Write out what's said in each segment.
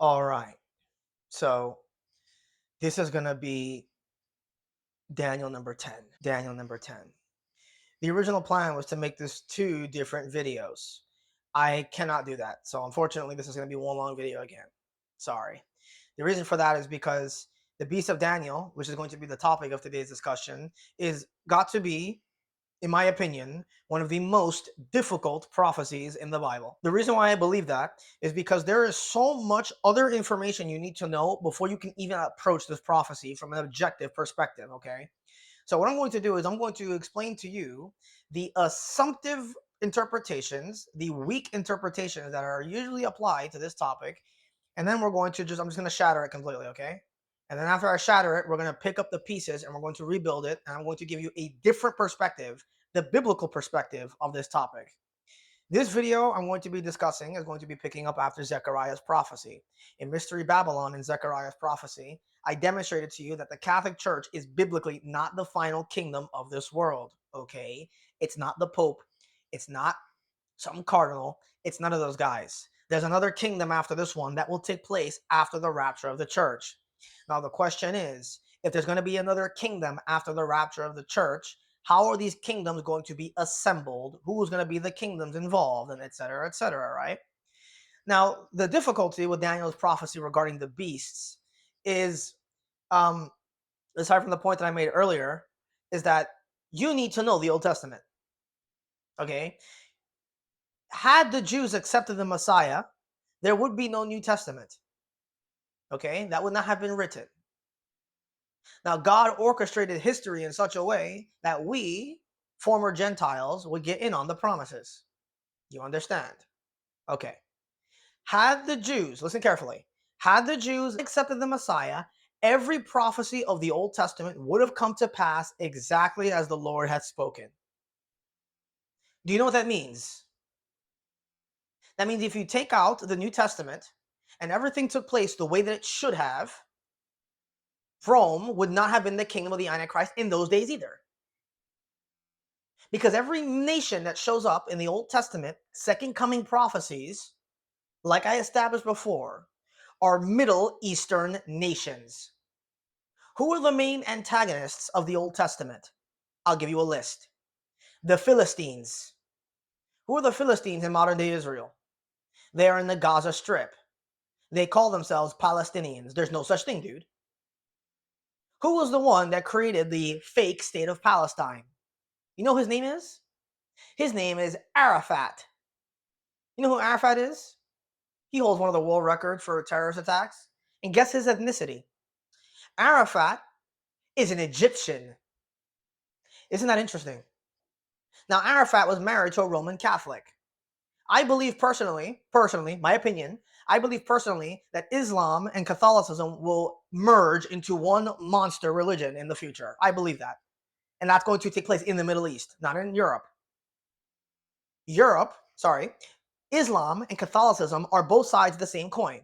All right. So this is going to be Daniel number 10. Daniel number 10. The original plan was to make this two different videos. I cannot do that. So unfortunately, this is going to be one long video again. Sorry. The reason for that is because the Beast of Daniel, which is going to be the topic of today's discussion, is got to be, in my opinion, one of the most difficult prophecies in the Bible. The reason why I believe that is because there is so much other information you need to know before you can even approach this prophecy from an objective perspective, okay? So what I'm going to do is I'm going to explain to you the assumptive interpretations, the weak interpretations that are usually applied to this topic, and then I'm just going to shatter it completely, okay? And then after I shatter it, we're going to pick up the pieces and we're going to rebuild it. And I'm going to give you a different perspective, the biblical perspective of this topic. This video I'm going to be discussing is going to be picking up after Zechariah's prophecy. In Mystery Babylon and Zechariah's prophecy, I demonstrated to you that the Catholic Church is biblically not the final kingdom of this world, okay? It's not the Pope. It's not some cardinal. It's none of those guys. There's another kingdom after this one that will take place after the rapture of the church. Now, the question is, if there's going to be another kingdom after the rapture of the church, how are these kingdoms going to be assembled? Who's going to be the kingdoms involved, and et cetera, right? Now, the difficulty with Daniel's prophecy regarding the beasts is, um, aside from the point that I made earlier, is that you need to know the Old Testament. Okay? Had the Jews accepted the Messiah, there would be no New Testament. Okay? That would not have been written. Now, God orchestrated history in such a way that we, former Gentiles, would get in on the promises. You understand? Okay. Had the Jews, listen carefully, had the Jews accepted the Messiah, every prophecy of the Old Testament would have come to pass exactly as the Lord had spoken. Do you know what that means? That means if you take out the New Testament and everything took place the way that it should have, Rome would not have been the kingdom of the Antichrist in those days either. Because every nation that shows up in the Old Testament, second coming prophecies, like I established before, are Middle Eastern nations. Who are the main antagonists of the Old Testament? I'll give you a list. The Philistines. Who are the Philistines in modern day Israel? They are in the Gaza Strip. They call themselves Palestinians. There's no such thing, dude. Who was the one that created the fake state of Palestine? You know who his name is? His name is Arafat. You know who Arafat is? He holds one of the world records for terrorist attacks. And guess his ethnicity? Arafat is an Egyptian. Isn't that interesting? Now, Arafat was married to a Roman Catholic. I believe personally, my opinion, I believe personally that Islam and Catholicism will merge into one monster religion in the future. I believe that. And that's going to take place in the Middle East, not in Europe. Islam and Catholicism are both sides of the same coin.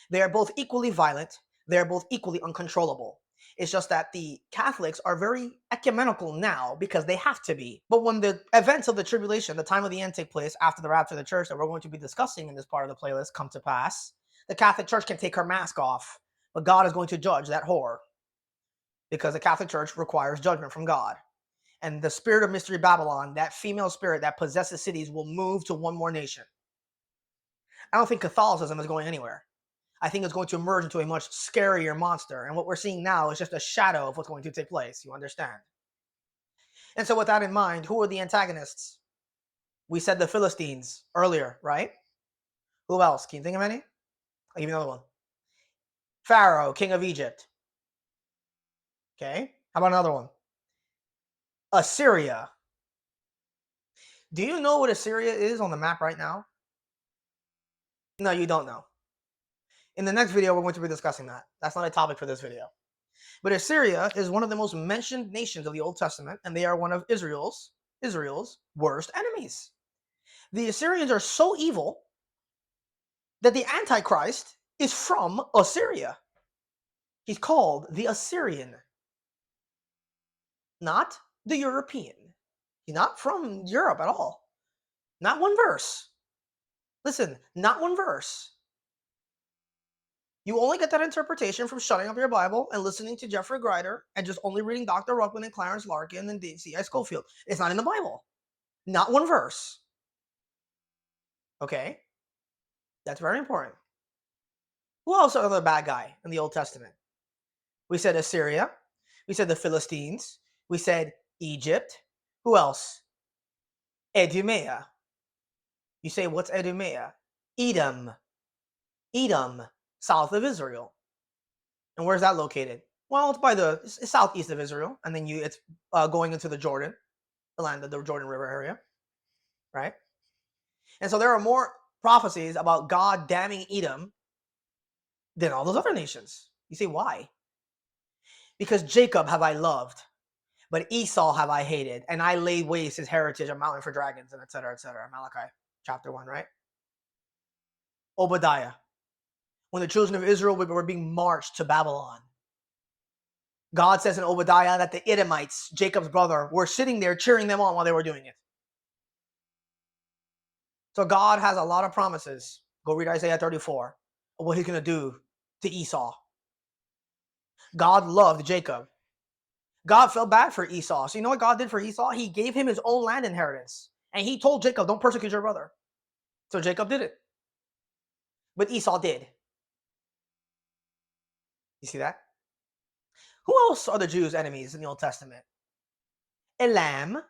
They are both equally violent. They are both equally uncontrollable. It's just that the Catholics are very ecumenical now because they have to be. But when the events of the tribulation, the time of the end take place after the rapture of the church that we're going to be discussing in this part of the playlist come to pass, the Catholic Church can take her mask off, but God is going to judge that whore because the Catholic Church requires judgment from God. And the spirit of Mystery Babylon, that female spirit that possesses cities, will move to one more nation. I don't think Catholicism is going anywhere. I think it's going to emerge into a much scarier monster. And what we're seeing now is just a shadow of what's going to take place. You understand? And so with that in mind, who are the antagonists? We said the Philistines earlier, right? Who else? Can you think of any? I'll give you another one. Pharaoh, king of Egypt. Okay. How about another one? Assyria. Do you know what Assyria is on the map right now? No, you don't know. In the next video, we're going to be discussing that. That's not a topic for this video. But Assyria is one of the most mentioned nations of the Old Testament, and they are one of Israel's worst enemies. The Assyrians are so evil that the Antichrist is from Assyria. He's called the Assyrian, not the European. He's not from Europe at all. Not one verse. Listen, not one verse. You only get that interpretation from shutting up your Bible and listening to Jeffrey Grider and just only reading Dr. Ruckman and Clarence Larkin and C.I. Schofield. It's not in the Bible. Not one verse. Okay? That's very important. Who else are the bad guy in the Old Testament? We said Assyria. We said the Philistines. We said Egypt. Who else? Idumea. You say, what's Idumea? Edom. Edom, south of Israel. And where's that located? Well, it's southeast of Israel, and then it's going into the Jordan, the land of the Jordan River area, right? And so there are more prophecies about God damning Edom than all those other nations. You say, why? Because Jacob have I loved, but Esau have I hated, and I laid waste his heritage, a mountain for dragons, and etc., etc. Malachi chapter 1, right? Obadiah, when the children of Israel were being marched to Babylon, God says in Obadiah that the Edomites, Jacob's brother, were sitting there cheering them on while they were doing it. So God has a lot of promises. Go read Isaiah 34 of what he's going to do to Esau. God loved Jacob. God felt bad for Esau. So you know what God did for Esau? He gave him his own land inheritance. And he told Jacob, don't persecute your brother. So Jacob did it. But Esau did. You see that? Who else are the Jews' enemies in the Old Testament? Elam.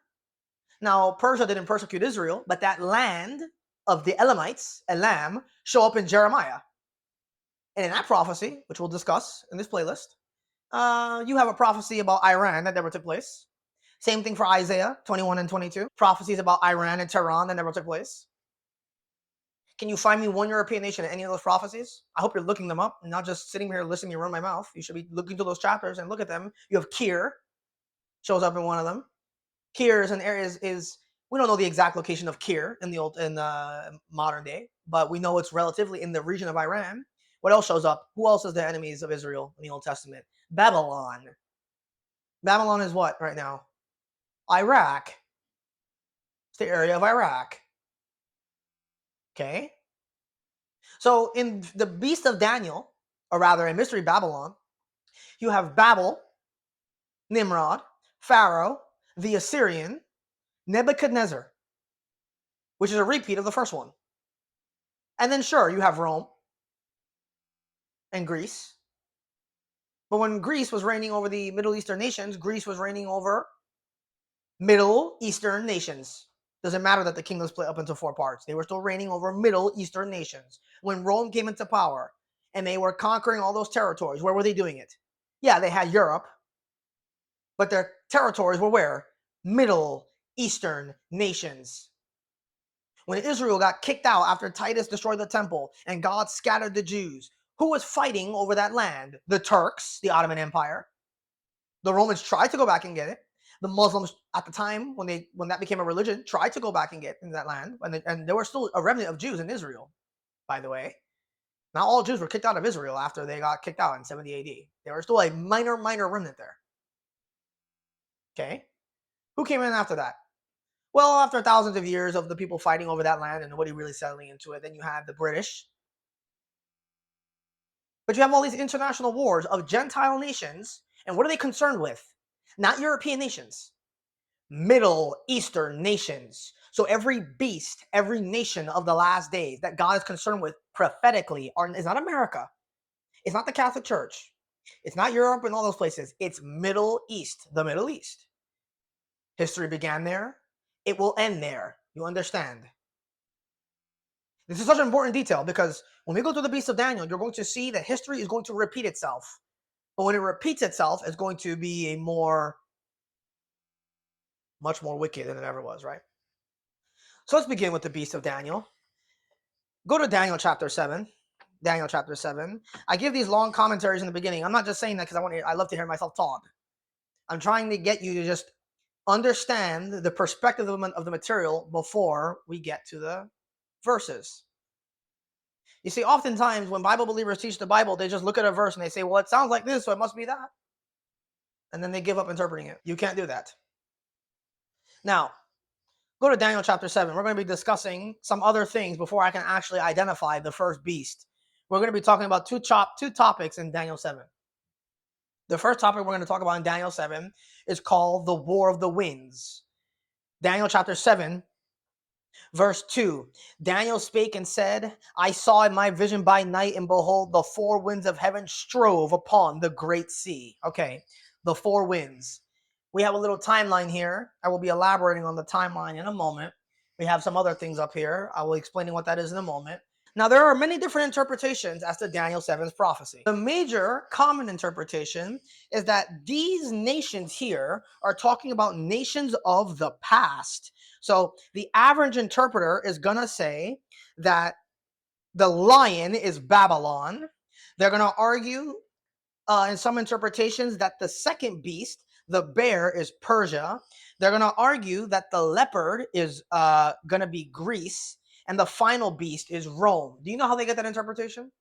Now, Persia didn't persecute Israel, but that land of the Elamites, Elam, show up in Jeremiah. And in that prophecy, which we'll discuss in this playlist, you have a prophecy about Iran that never took place. Same thing for Isaiah 21 and 22. Prophecies about Iran and Tehran that never took place. Can you find me one European nation in any of those prophecies? I hope you're looking them up and not just sitting here listening to me run my mouth. You should be looking through those chapters and look at them. You have Kir, shows up in one of them. Kir is an area is we don't know the exact location of Kir in the modern day, but we know it's relatively in the region of Iran. What else shows up? Who else is the enemies of Israel in the Old Testament? Babylon. Babylon is what right now? Iraq. It's the area of Iraq. Okay. So in the Beast of Daniel, or rather in Mystery Babylon, you have Babel, Nimrod, Pharaoh, the Assyrian, Nebuchadnezzar, which is a repeat of the first one. And then sure, you have Rome and Greece. But when Greece was reigning over the Middle Eastern nations, Greece was reigning over Middle Eastern nations. Doesn't matter that the kingdom split up into 4 parts. They were still reigning over Middle Eastern nations. When Rome came into power and they were conquering all those territories, where were they doing it? Yeah, they had Europe, but their territories were where? Middle Eastern nations. When Israel got kicked out after Titus destroyed the temple and God scattered the Jews, who was fighting over that land? The Turks, the Ottoman Empire. The Romans tried to go back and get it. The Muslims at the time, when that became a religion, tried to go back and get in that land. And there were still a remnant of Jews in Israel, by the way. Not all Jews were kicked out of Israel after they got kicked out in 70 AD. There was still a minor remnant there. Okay? Who came in after that? Well, after thousands of years of the people fighting over that land and nobody really settling into it, then you had the British. But you have all these international wars of Gentile nations, and what are they concerned with? Not European nations. Middle Eastern nations. So every beast, every nation of the last days that God is concerned with prophetically is not America. It's not the Catholic Church. It's not Europe and all those places. It's Middle East, the Middle East. History began there. It will end there. You understand? This is such an important detail because when we go through the Beast of Daniel, you're going to see that history is going to repeat itself. But when it repeats itself, it's going to be much more wicked than it ever was, right? So let's begin with the Beast of Daniel. Go to Daniel chapter 7. Daniel chapter 7. I give these long commentaries in the beginning. I'm not just saying that because I love to hear myself talk. I'm trying to get you to just understand the perspective of the material before we get to the verses. You see, oftentimes when Bible believers teach the Bible, they just look at a verse and they say, well, it sounds like this, so it must be that. And then they give up interpreting it. You can't do that. Now, go to Daniel chapter 7. We're going to be discussing some other things before I can actually identify the first beast. We're going to be talking about two topics in Daniel 7. The first topic we're going to talk about in Daniel 7 is called the War of the Winds. Daniel chapter 7, verse 2. Daniel spake and said, I saw in my vision by night, and behold, the four winds of heaven strove upon the great sea. Okay, the four winds. We have a little timeline here. I will be elaborating on the timeline in a moment. We have some other things up here. I will explain what that is in a moment. Now, there are many different interpretations as to Daniel 7's prophecy. The major common interpretation is that these nations here are talking about nations of the past. So the average interpreter is going to say that the lion is Babylon. They're going to argue in some interpretations that the second beast, the bear, is Persia. They're going to argue that the leopard is going to be Greece. And the final beast is Rome. Do you know how they get that interpretation?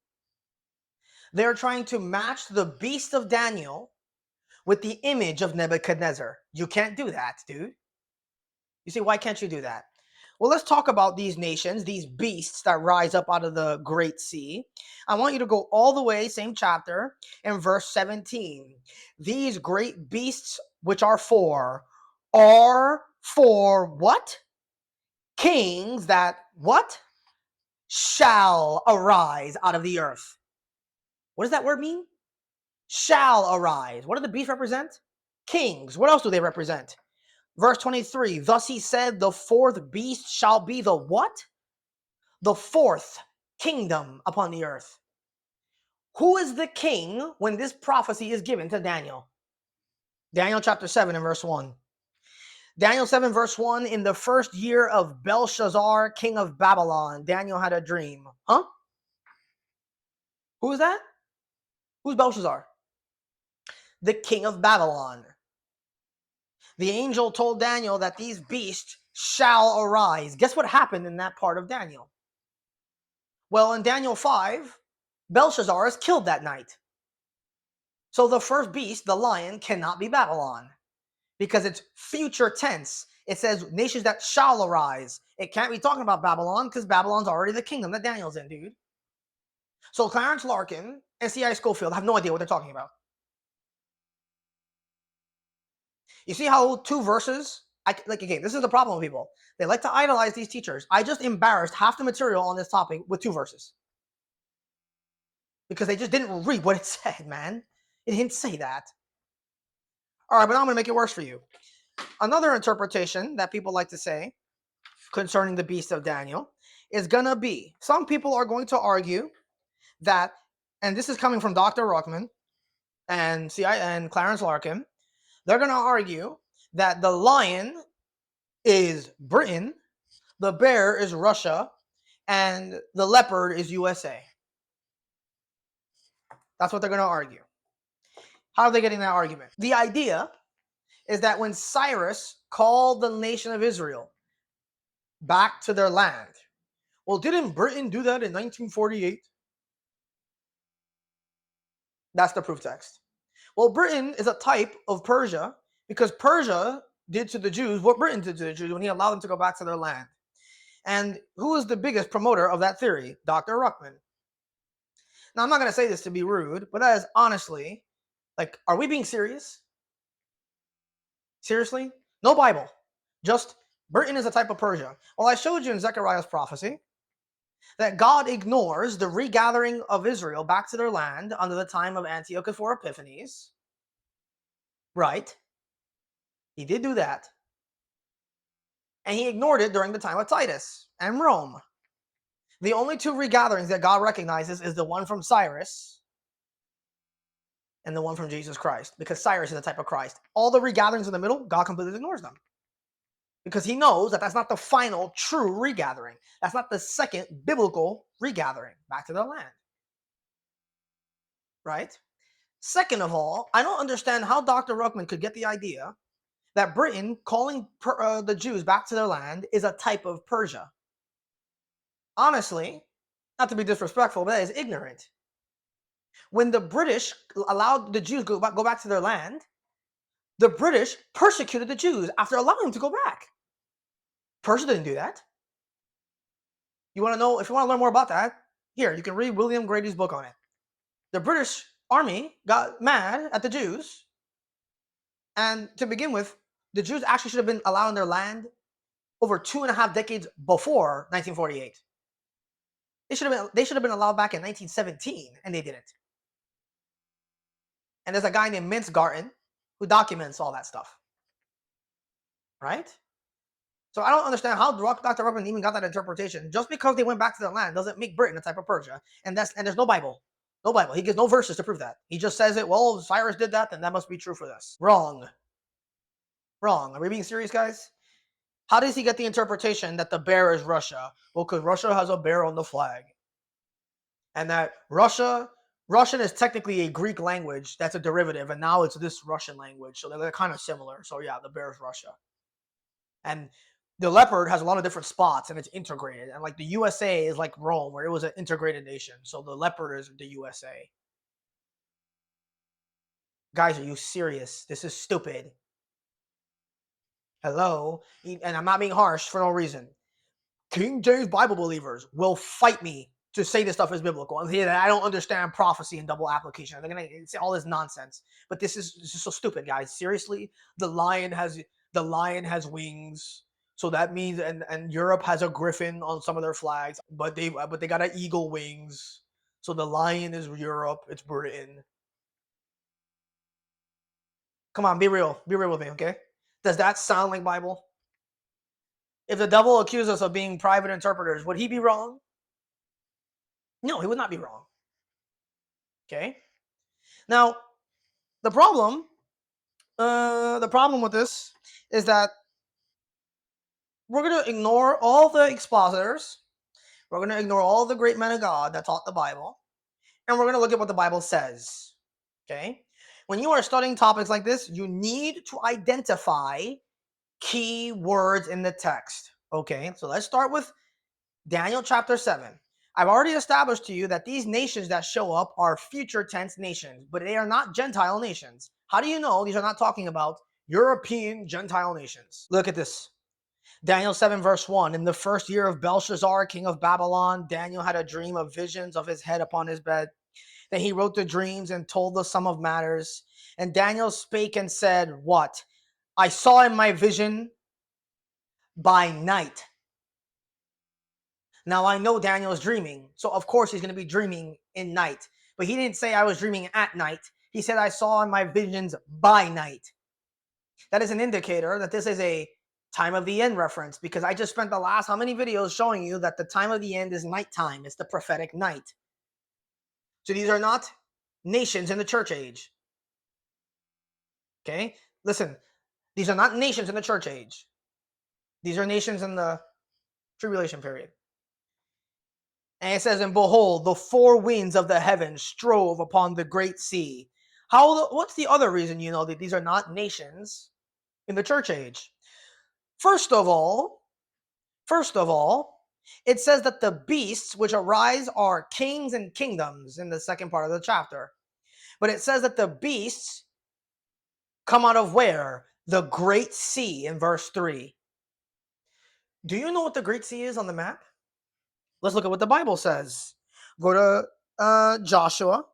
They're trying to match the beast of Daniel with the image of Nebuchadnezzar. You can't do that, dude. You see, why can't you do that? Well, let's talk about these nations, these beasts that rise up out of the great sea. I want you to go all the way, same chapter, in verse 17. These great beasts, which are for what? Kings that what? Shall arise out of the earth. What does that word mean? Shall arise. What do the beasts represent? Kings. What else do they represent? Verse 23, thus he said, the fourth beast shall be the what? The fourth kingdom upon the earth. Who is the king when this prophecy is given to Daniel? Daniel chapter 7 and verse 1. Daniel 7 verse 1, in the first year of Belshazzar, king of Babylon, Daniel had a dream. Huh? Who is that? Who's Belshazzar? The king of Babylon. The angel told Daniel that these beasts shall arise. Guess what happened in that part of Daniel? Well, in Daniel 5, Belshazzar is killed that night. So the first beast, the lion, cannot be Babylon because it's future tense. It says nations that shall arise. It can't be talking about Babylon because Babylon's already the kingdom that Daniel's in, dude. So Clarence Larkin and C.I. Schofield have no idea what they're talking about. You see how two verses, again, this is the problem with people. They like to idolize these teachers. I just embarrassed half the material on this topic with two verses. Because they just didn't read what it said, man. It didn't say that. All right, but now I'm going to make it worse for you. Another interpretation that people like to say concerning the beast of Daniel is going to be, some people are going to argue that, and this is coming from Dr. Ruckman and Clarence Larkin, they're going to argue that the lion is Britain, the bear is Russia, and the leopard is USA. That's what they're going to argue. How are they getting that argument? The idea is that when Cyrus called the nation of Israel back to their land, well, didn't Britain do that in 1948? That's the proof text. Well, Britain is a type of Persia because Persia did to the Jews what Britain did to the Jews when he allowed them to go back to their land. And who is the biggest promoter of that theory? Dr. Ruckman. Now, I'm not going to say this to be rude, but that is honestly, are we being serious? Seriously? No Bible. Just Britain is a type of Persia. Well, I showed you in Zechariah's prophecy that God ignores the regathering of Israel back to their land under the time of Antiochus IV Epiphanes. Right? He did do that. And he ignored it during the time of Titus and Rome. The only two regatherings that God recognizes is the one from Cyrus and the one from Jesus Christ, because Cyrus is a type of Christ. All the regatherings in the middle, God completely ignores them. Because he knows that that's not the final true regathering. That's not the second biblical regathering back to their land. Right? Second of all, I don't understand how Dr. Ruckman could get the idea that Britain calling the Jews back to their land is a type of Persia. Honestly, not to be disrespectful, but that is ignorant. When the British allowed the Jews go back to their land, the British persecuted the Jews after allowing them to go back. Persia didn't do that. You want to know, if you want to learn more about that, Here, you can read William Grady's book on it. The British Army got mad at the Jews, and to begin with, the Jews actually should have been allowed in their land over 2.5 decades before 1948. They should have been allowed back in 1917, and they didn't. And there's a guy named Mintz Garten who documents all that stuff, right? So I don't understand how Dr. Ruckman even got that interpretation. Just because they went back to their land doesn't make Britain a type of Persia, and there's no Bible. No Bible. He gives no verses to prove that. He just says it, well, Cyrus did that, then that must be true for this. Wrong. Wrong. Are we being serious, guys? How does he get the interpretation that the bear is Russia? Well, because Russia has a bear on the flag. And that Russian is technically a Greek language that's a derivative, and now it's this Russian language. So they're kind of similar. So yeah, the bear is Russia. And the leopard has a lot of different spots, and it's integrated. And like the USA is like Rome, where it was an integrated nation. So the leopard is the USA. Guys, are you serious? This is stupid. Hello? And I'm not being harsh for no reason. King James Bible believers will fight me to say this stuff is biblical and say that I don't understand prophecy and double application. They're gonna say all this nonsense. But this is so stupid, guys. Seriously, the lion has wings. So that means and Europe has a griffin on some of their flags, but they got an eagle wings. So the lion is Europe, it's Britain. Come on, be real. Be real with me, okay? Does that sound like Bible? If the devil accused us of being private interpreters, would he be wrong? No, he would not be wrong. Okay? Now, the problem with this is that we're going to ignore all the expositors. We're going to ignore all the great men of God that taught the Bible. And we're going to look at what the Bible says. Okay? When you are studying topics like this, you need to identify key words in the text. Okay? So let's start with Daniel chapter 7. I've already established to you that these nations that show up are future tense nations, but they are not Gentile nations. How do you know these are not talking about European Gentile nations? Look at this. Daniel 7 verse 1. In the first year of Belshazzar, king of Babylon, Daniel had a dream of visions of his head upon his bed. Then he wrote the dreams and told the sum of matters. And Daniel spake and said, what? I saw in my vision by night. Now I know Daniel is dreaming, so of course he's going to be dreaming in night. But he didn't say I was dreaming at night. He said I saw in my visions by night. That is an indicator that this is a time of the end reference, because I just spent the last how many videos showing you that the time of the end is nighttime. It's the prophetic night. So these are not nations in the church age. Okay? Listen, these are not nations in the church age. These are nations in the tribulation period. And it says, and behold, the four winds of the heavens strove upon the great sea. What's the other reason you know that these are not nations in the church age? First of all, it says that the beasts which arise are kings and kingdoms in the second part of the chapter. But it says that the beasts come out of where? The great sea in verse 3. Do you know what the great sea is on the map? Let's look at what the Bible says. Go to Joshua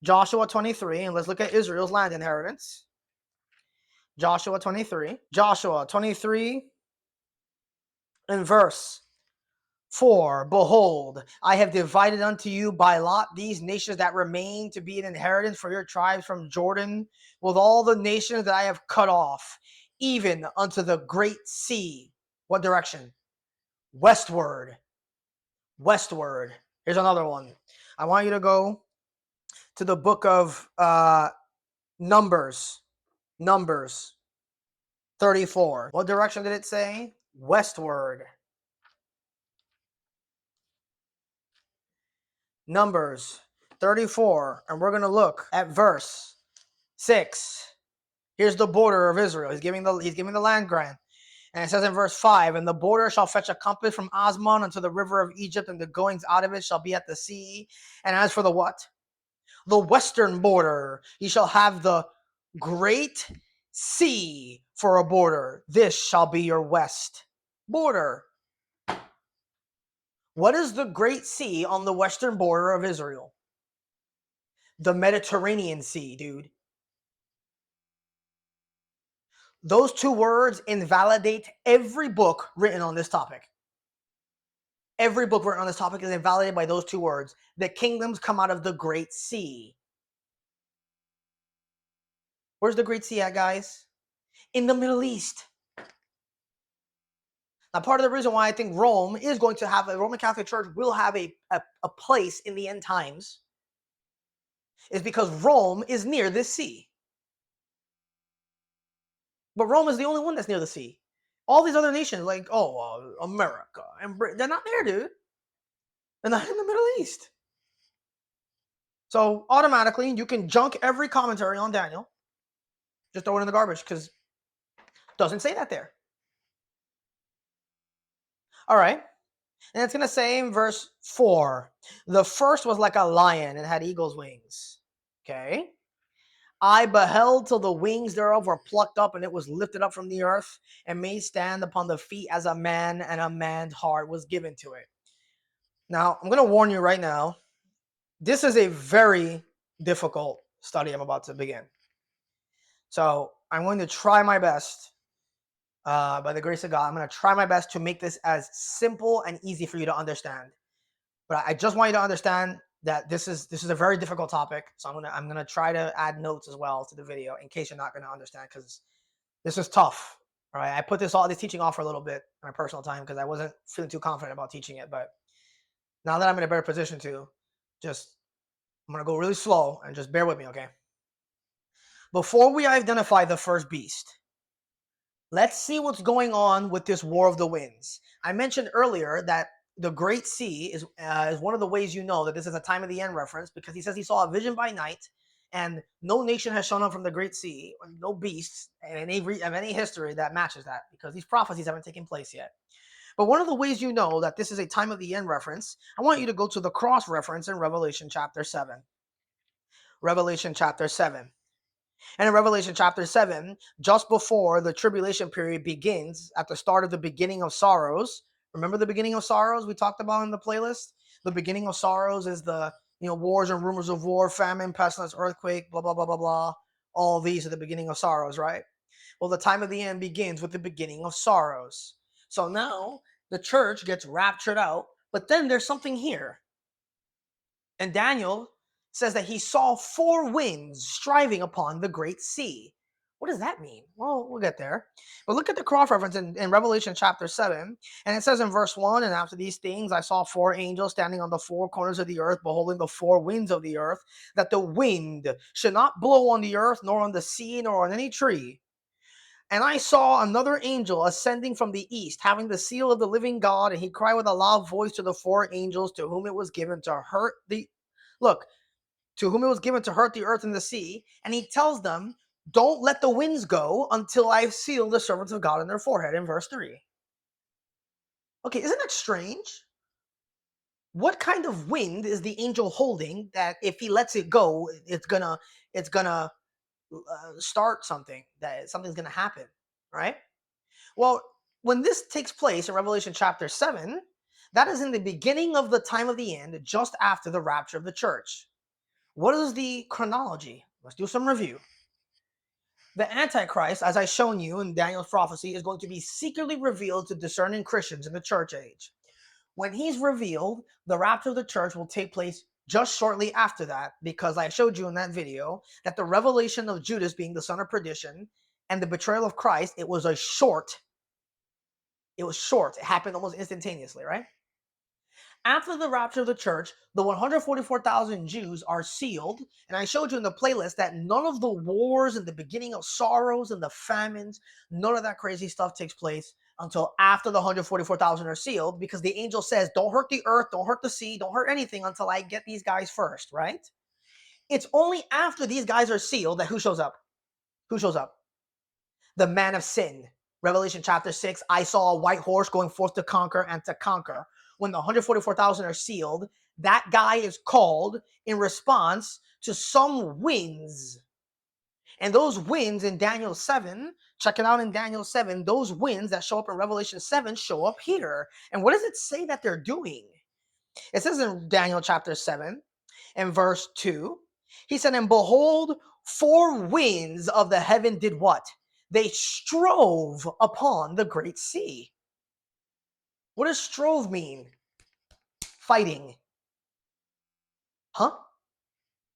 23, and let's look at Israel's land inheritance. Joshua 23 and verse 4. Behold, I have divided unto you by lot these nations that remain to be an inheritance for your tribes from Jordan, with all the nations that I have cut off, even unto the great sea. What direction? Westward. Here's another one. I want you to go to the book of Numbers 34. What direction did it say? Westward. Numbers 34, and we're going to look at verse 6. Here's the border of Israel. He's giving the land grant. And it says in verse 5, and the border shall fetch a compass from Asmon unto the river of Egypt, and the goings out of it shall be at the sea. And as for the what? The western border, ye shall have the great sea for a border. This shall be your west border. What is the Great Sea on the western border of Israel? The Mediterranean Sea, dude. Those two words invalidate every book written on this topic. Every book written on this topic is invalidated by those two words. The kingdoms come out of the Great Sea. Where's the Great Sea at, guys? In the Middle East. Now, part of the reason why I think Rome is going to have, a Roman Catholic Church will have a place in the end times is because Rome is near this sea. But Rome is the only one that's near the sea. All these other nations, like, America and Britain, they're not there, dude. They're not in the Middle East. So automatically, you can junk every commentary on Daniel. Just throw it in the garbage because it doesn't say that there. All right. And it's going to say in verse 4, the first was like a lion and had eagle's wings. Okay. I beheld till the wings thereof were plucked up, and it was lifted up from the earth, and made stand upon the feet as a man, and a man's heart was given to it. Now, I'm going to warn you right now, this is a very difficult study I'm about to begin. So I'm going to try my best, by the grace of God, I'm going to try my best to make this as simple and easy for you to understand. But I just want you to understand that this is a very difficult topic. So I'm gonna try to add notes as well to the video in case you're not gonna understand, because this is tough. All right, I put this teaching off for a little bit in my personal time because I wasn't feeling too confident about teaching it. But now that I'm in a better position to, I'm gonna go really slow and just bear with me, okay? Before we identify the first beast, let's see what's going on with this War of the Winds. I mentioned earlier that the Great Sea is one of the ways you know that this is a time of the end reference, because he says he saw a vision by night, and no nation has shown up from the Great Sea, no beasts of any history that matches that, because these prophecies haven't taken place yet. But one of the ways you know that this is a time of the end reference, I want you to go to the cross reference in Revelation chapter 7. Revelation chapter 7. And in Revelation chapter 7, just before the tribulation period begins, at the start of the beginning of sorrows, remember the beginning of sorrows we talked about in the playlist? The beginning of sorrows is the, wars and rumors of war, famine, pestilence, earthquake, blah, blah, blah, blah, blah. All these are the beginning of sorrows, right? Well, the time of the end begins with the beginning of sorrows. So now the church gets raptured out, but then there's something here. And Daniel says that he saw four winds striving upon the great sea. What does that mean? Well, we'll get there. But look at the cross reference in Revelation chapter 7. And it says in verse 1, and after these things I saw four angels standing on the four corners of the earth, beholding the four winds of the earth, that the wind should not blow on the earth, nor on the sea, nor on any tree. And I saw another angel ascending from the east, having the seal of the living God, and he cried with a loud voice to the four angels to whom it was given to hurt the earth and the sea, and he tells them, don't let the winds go until I've sealed the servants of God in their forehead, in verse 3. Okay, isn't that strange? What kind of wind is the angel holding that if he lets it go, it's gonna start something, that something's gonna happen, right? Well, when this takes place in Revelation chapter 7, that is in the beginning of the time of the end, just after the rapture of the church. What is the chronology? Let's do some review. The Antichrist, as I've shown you in Daniel's prophecy, is going to be secretly revealed to discerning Christians in the church age. When he's revealed, the rapture of the church will take place just shortly after that, because I showed you in that video that the revelation of Judas being the son of perdition and the betrayal of Christ, it was short. It happened almost instantaneously, right? After the rapture of the church, the 144,000 Jews are sealed. And I showed you in the playlist that none of the wars and the beginning of sorrows and the famines, none of that crazy stuff takes place until after the 144,000 are sealed, because the angel says, don't hurt the earth, don't hurt the sea, don't hurt anything until I get these guys first, right? It's only after these guys are sealed that who shows up? Who shows up? The man of sin. Revelation chapter 6, I saw a white horse going forth to conquer and to conquer. When the 144,000 are sealed, that guy is called in response to some winds. And those winds in Daniel 7, check it out in Daniel 7, those winds that show up in Revelation 7 show up here. And what does it say that they're doing? It says in Daniel chapter 7 and verse 2, he said, and behold, 4 winds of the heaven did what? They strove upon the great sea. What does strove mean? Fighting. Huh?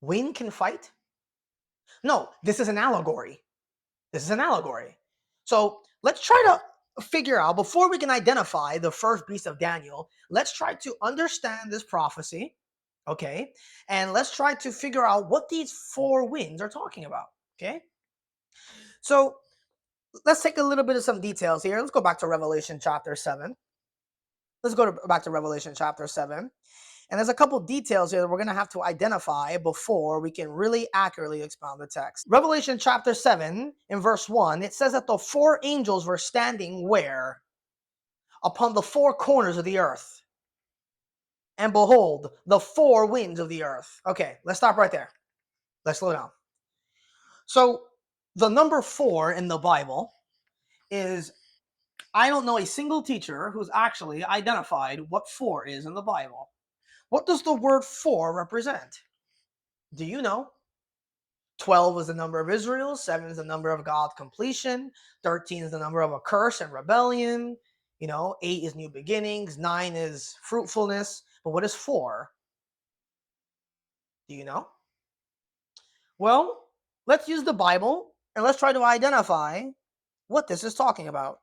Wind can fight? No, this is an allegory. This is an allegory. So let's try to figure out, before we can identify the first beast of Daniel, let's try to understand this prophecy, okay? And let's try to figure out what these 4 winds are talking about, okay? So let's take a little bit of some details here. Let's go back to Revelation chapter 7. Back to Revelation chapter 7. And there's a couple details here that we're going to have to identify before we can really accurately expound the text. Revelation chapter 7 in verse 1, it says that the 4 angels were standing where? Upon the 4 corners of the earth. And behold, the 4 winds of the earth. Okay, let's stop right there. Let's slow down. So the number 4 in the Bible is, I don't know a single teacher who's actually identified what 4 is in the Bible. What does the word 4 represent? Do you know? 12 is the number of Israel, 7 is the number of God's completion, 13 is the number of a curse and rebellion, 8 is new beginnings, 9 is fruitfulness. But what is 4? Do you know? Well, let's use the Bible and let's try to identify what this is talking about.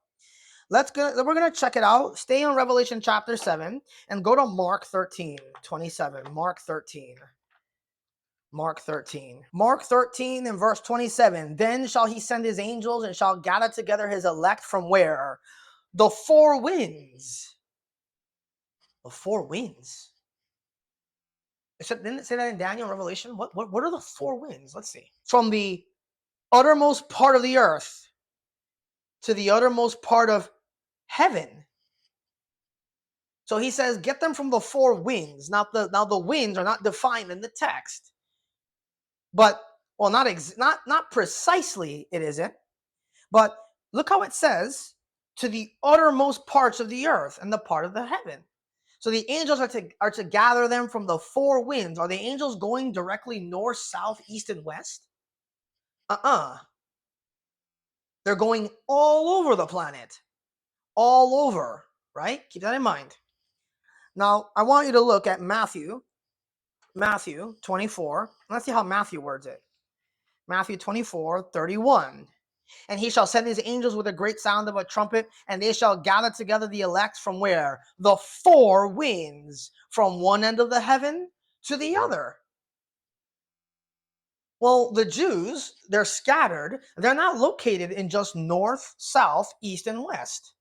We're going to check it out. Stay on Revelation chapter 7 and go to Mark 13:27. Mark 13. Mark 13 and verse 27. Then shall he send his angels and shall gather together his elect from where? The 4 winds. The 4 winds. Didn't it say that in Daniel and Revelation? What are the 4 winds? Let's see. From the uttermost part of the earth to the uttermost part of heaven. So he says, get them from the 4 winds. Now the winds are not defined in the text. But, well, not precisely it isn't. But look how it says, to the uttermost parts of the earth and the part of the heaven. So the angels are to gather them from the 4 winds. Are the angels going directly north, south, east, and west? They're going all over the planet. All over, right? Keep that in mind. Now, I want you to look at Matthew 24. Let's see how Matthew words it. Matthew 24:31. And he shall send his angels with a great sound of a trumpet, and they shall gather together the elect from where? The 4 winds, from one end of the heaven to the other. Well, the Jews, they're scattered. They're not located in just north, south, east, and west.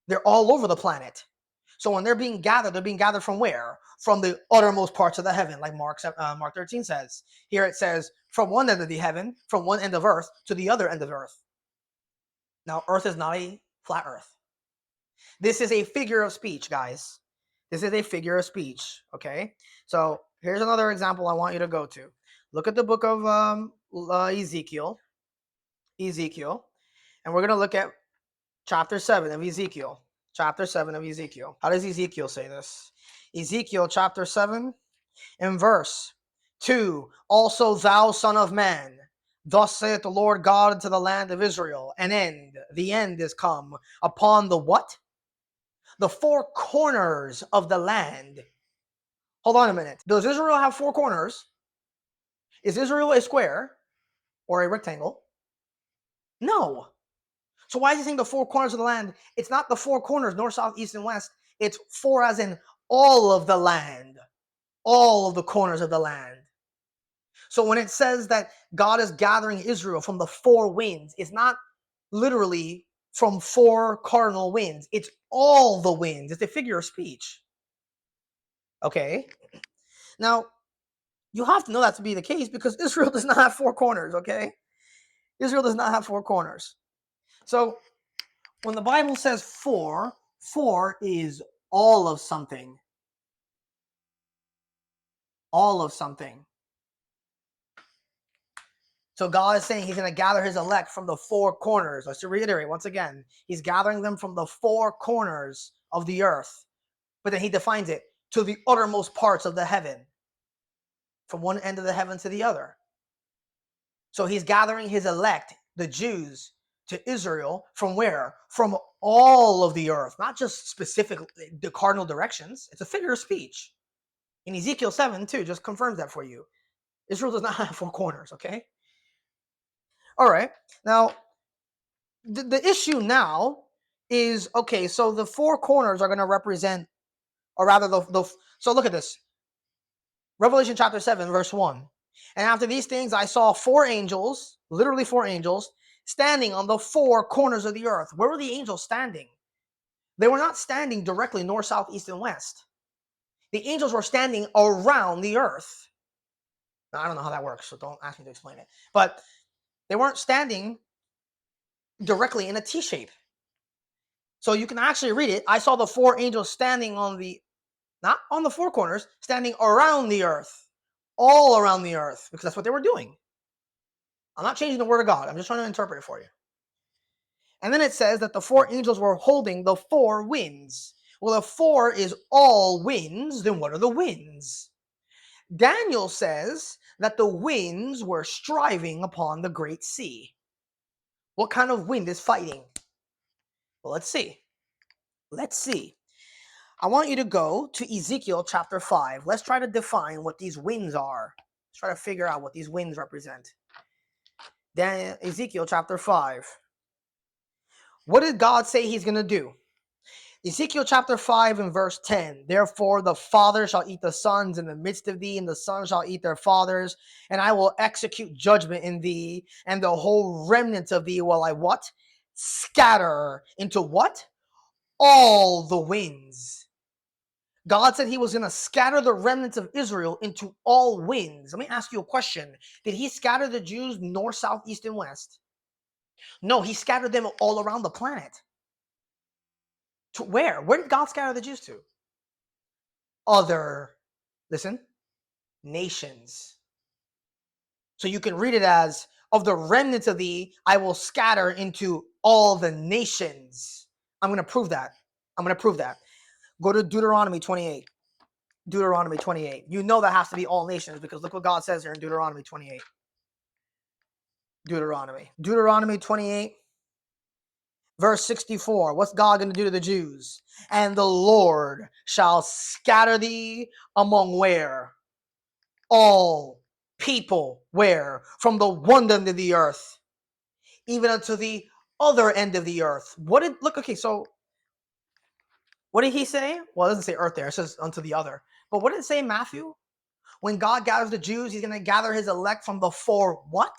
They're all over the planet. So when they're being gathered from where? From the uttermost parts of the heaven, like Mark 13 says. Here it says, from one end of the heaven, from one end of earth to the other end of earth. Now, earth is not a flat earth. This is a figure of speech, guys. This is a figure of speech, okay? So here's another example I want you to go to. Look at the book of Ezekiel. And we're going to look at chapter 7 of Ezekiel. Chapter 7 of Ezekiel. How does Ezekiel say this? Ezekiel chapter 7 and verse 2. Also thou, son of man, thus saith the Lord God unto the land of Israel, the end is come upon the what? The 4 corners of the land. Hold on a minute. Does Israel have 4 corners? Is Israel a square or a rectangle? No. So why is he saying the 4 corners of the land? It's not the 4 corners, north, south, east, and west. It's 4 as in all of the land. All of the corners of the land. So when it says that God is gathering Israel from the 4 winds, it's not literally from 4 cardinal winds. It's all the winds. It's a figure of speech. Okay? Now, you have to know that to be the case because Israel does not have 4 corners, okay? Israel does not have 4 corners. So when the Bible says 4 is all of something. All of something. So God is saying he's going to gather his elect from the 4 corners. Let's reiterate once again. He's gathering them from the 4 corners of the earth. But then he defines it. to the uttermost parts of the heaven, from one end of the heaven to the other. So he's gathering his elect, the Jews, to Israel from where? From all of the earth, not just specific the cardinal directions. It's a figure of speech. In Ezekiel 7 too, just confirms that for you. Israel does not have four corners, okay? All right. Now, the issue now is, okay, so the four corners are going to represent, or rather, so look at this. Revelation chapter 7, verse 1. And after these things, I saw four angels, literally four angels, standing on the four corners of the earth. Where were the angels standing? They were not standing directly north, south, east, and west. The angels were standing around the earth. Now, I don't know how that works, so don't ask me to explain it. But they weren't standing directly in a T shape. So you can actually read it. I saw the four angels standing on the, not on the four corners, standing around the earth, all around the earth, because that's what they were doing. I'm not changing the word of God. I'm just trying to interpret it for you. And then it says that the four angels were holding the four winds. Well, if four is all winds, then what are the winds? Daniel says that the winds were striving upon the great sea. What kind of wind is fighting? Well, let's see. Let's see. I want you to go to Ezekiel chapter 5. Let's try to define what these winds are. Let's try to figure out what these winds represent. Ezekiel chapter 5. What did God say he's going to do? Ezekiel chapter 5 and verse 10. Therefore the fathers shall eat the sons in the midst of thee, and the sons shall eat their fathers, and I will execute judgment in thee, and the whole remnant of thee will I what? Scatter into what? All the winds. God said he was going to scatter the remnants of Israel into all winds. Let me ask you a question. Did he scatter the Jews north, south, east, and west? No, he scattered them all around the planet. To where? Where did God scatter the Jews to? Other, listen, nations. So you can read it as, of the remnants of thee, I will scatter into all the nations. I'm going to prove that. I'm going to prove that. Go to Deuteronomy 28. Deuteronomy 28. You know that has to be all nations, because look what God says here in Deuteronomy 28. Deuteronomy 28, verse 64. What's God going to do to the Jews? And the Lord shall scatter thee among where? All people. Where? From the one end of the earth, even unto the other end of the earth. Okay, so what did he say? Well, it doesn't say earth there. It says unto the other. But what did it say in Matthew? When God gathers the Jews, he's going to gather his elect from the four what?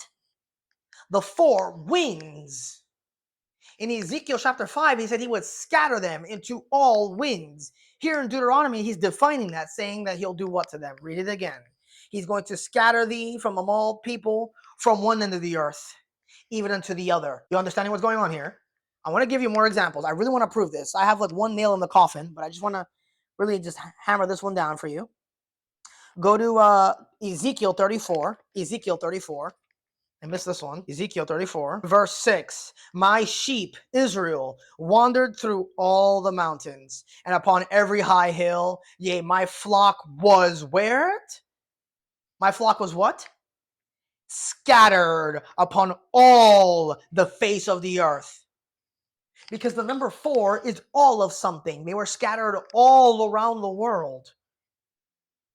The four winds. In Ezekiel chapter 5, he said he would scatter them into all winds. Here in Deuteronomy, he's defining that, saying that he'll do what to them? Read it again. He's going to scatter thee from among all people from one end of the earth, even unto the other. You understanding what's going on here? I want to give you more examples. I really want to prove this. I have like one nail in the coffin, but I just want to really just hammer this one down for you. Go to Ezekiel 34. Ezekiel 34. I missed this one. Ezekiel 34, verse 6. My sheep, Israel, wandered through all the mountains and upon every high hill. Yea, my flock was where? My flock was what? Scattered upon all the face of the earth. Because the number 4 is all of something. They were scattered all around the world.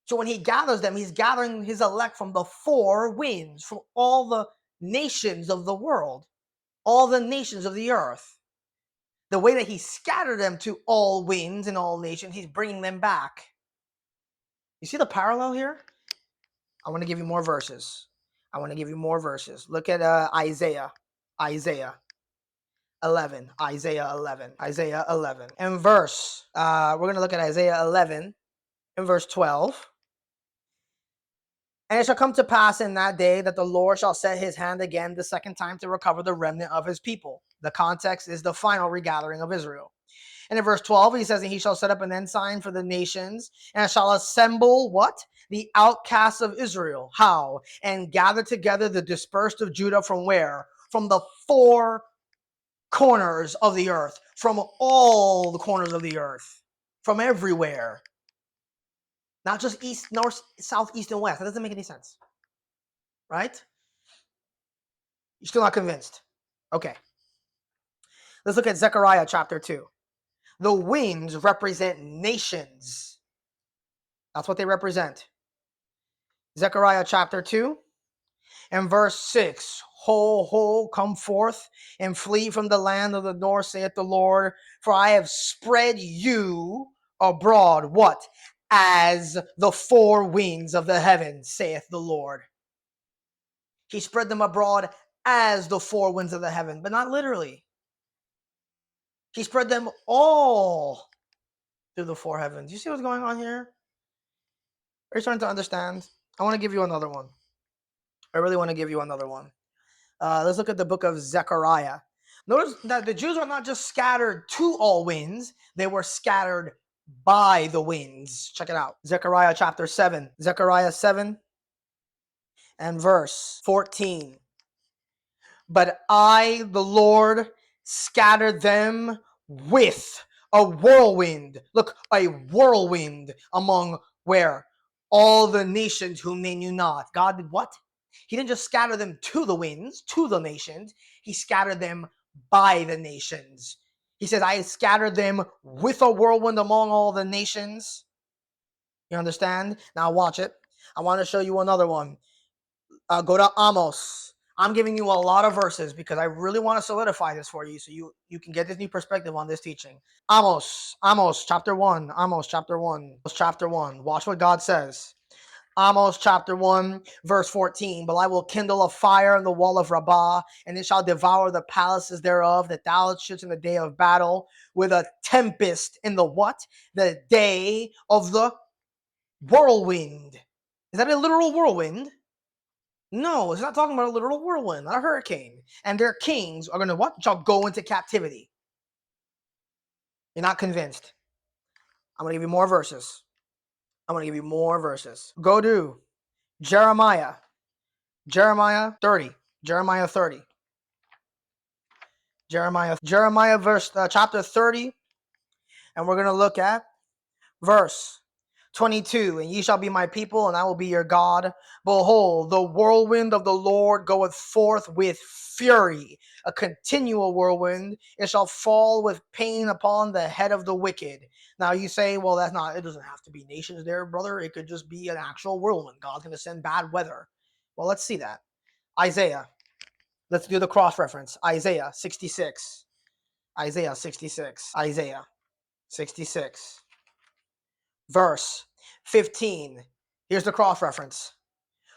So when he gathers them, he's gathering his elect from the 4 winds, from all the nations of the world, all the nations of the earth. The way that he scattered them to all winds and all nations, he's bringing them back. You see the parallel here? I want to give you more verses. Look at Isaiah 11. Isaiah 11. And verse, we're going to look at Isaiah 11 and verse 12. And it shall come to pass in that day that the Lord shall set his hand again the second time to recover the remnant of his people. The context is the final regathering of Israel. And in verse 12, he says, and he shall set up an ensign for the nations, and shall assemble what? The outcasts of Israel. How? And gather together the dispersed of Judah from where? From the 4 corners of the earth. From all the corners of the earth. From everywhere. Not just east, north, south, east, and west. That doesn't make any sense. Right? You're still not convinced. Okay. Let's look at Zechariah chapter 2. The winds represent nations. That's what they represent. Zechariah chapter 2 and verse 6. Ho, ho, come forth and flee from the land of the north, saith the Lord, for I have spread you abroad. What? As the four winds of the heavens, saith the Lord. He spread them abroad as the four winds of the heaven, but not literally. He spread them all through the four heavens. You see what's going on here? Are you starting to understand? I want to give you another one. I really want to give you another one. Let's look at the book of Zechariah. Notice that the Jews are not just scattered to all winds, they were scattered by the winds. Check it out. Zechariah chapter 7. Zechariah 7 and verse 14. But I, the Lord, scattered them with a whirlwind. Look, a whirlwind among where? All the nations whom they knew not. God did what? He didn't just scatter them to the winds, to the nations. He scattered them by the nations. He says, I scattered them with a whirlwind among all the nations. You understand? Now watch it. I want to show you another one. Go to Amos. I'm giving you a lot of verses because I really want to solidify this for you so you can get this new perspective on this teaching. Amos chapter 1. Amos chapter 1. Chapter 1. Watch what God says. Amos chapter 1 verse 14. But I will kindle a fire in the wall of Rabbah, and it shall devour the palaces thereof, that thou shouldst in the day of battle, with a tempest in the what? The day of the whirlwind. Is that a literal whirlwind? No, it's not talking about a literal whirlwind, not a hurricane. And their kings are going to what? Shall go into captivity. You're not convinced. I'm going to give you more verses. Go to Jeremiah 30. Jeremiah 30. Jeremiah chapter 30. And we're going to look at verse 22. And ye shall be my people, and I will be your God. Behold, the whirlwind of the Lord goeth forth with fury, a continual whirlwind. It shall fall with pain upon the head of the wicked. Now you say, well, it doesn't have to be nations there, brother. It could just be an actual whirlwind. God's going to send bad weather. Well, let's see that. Isaiah. Let's do the cross reference. Isaiah 66. Isaiah 66. Isaiah 66. Verse 15. Here's the cross reference.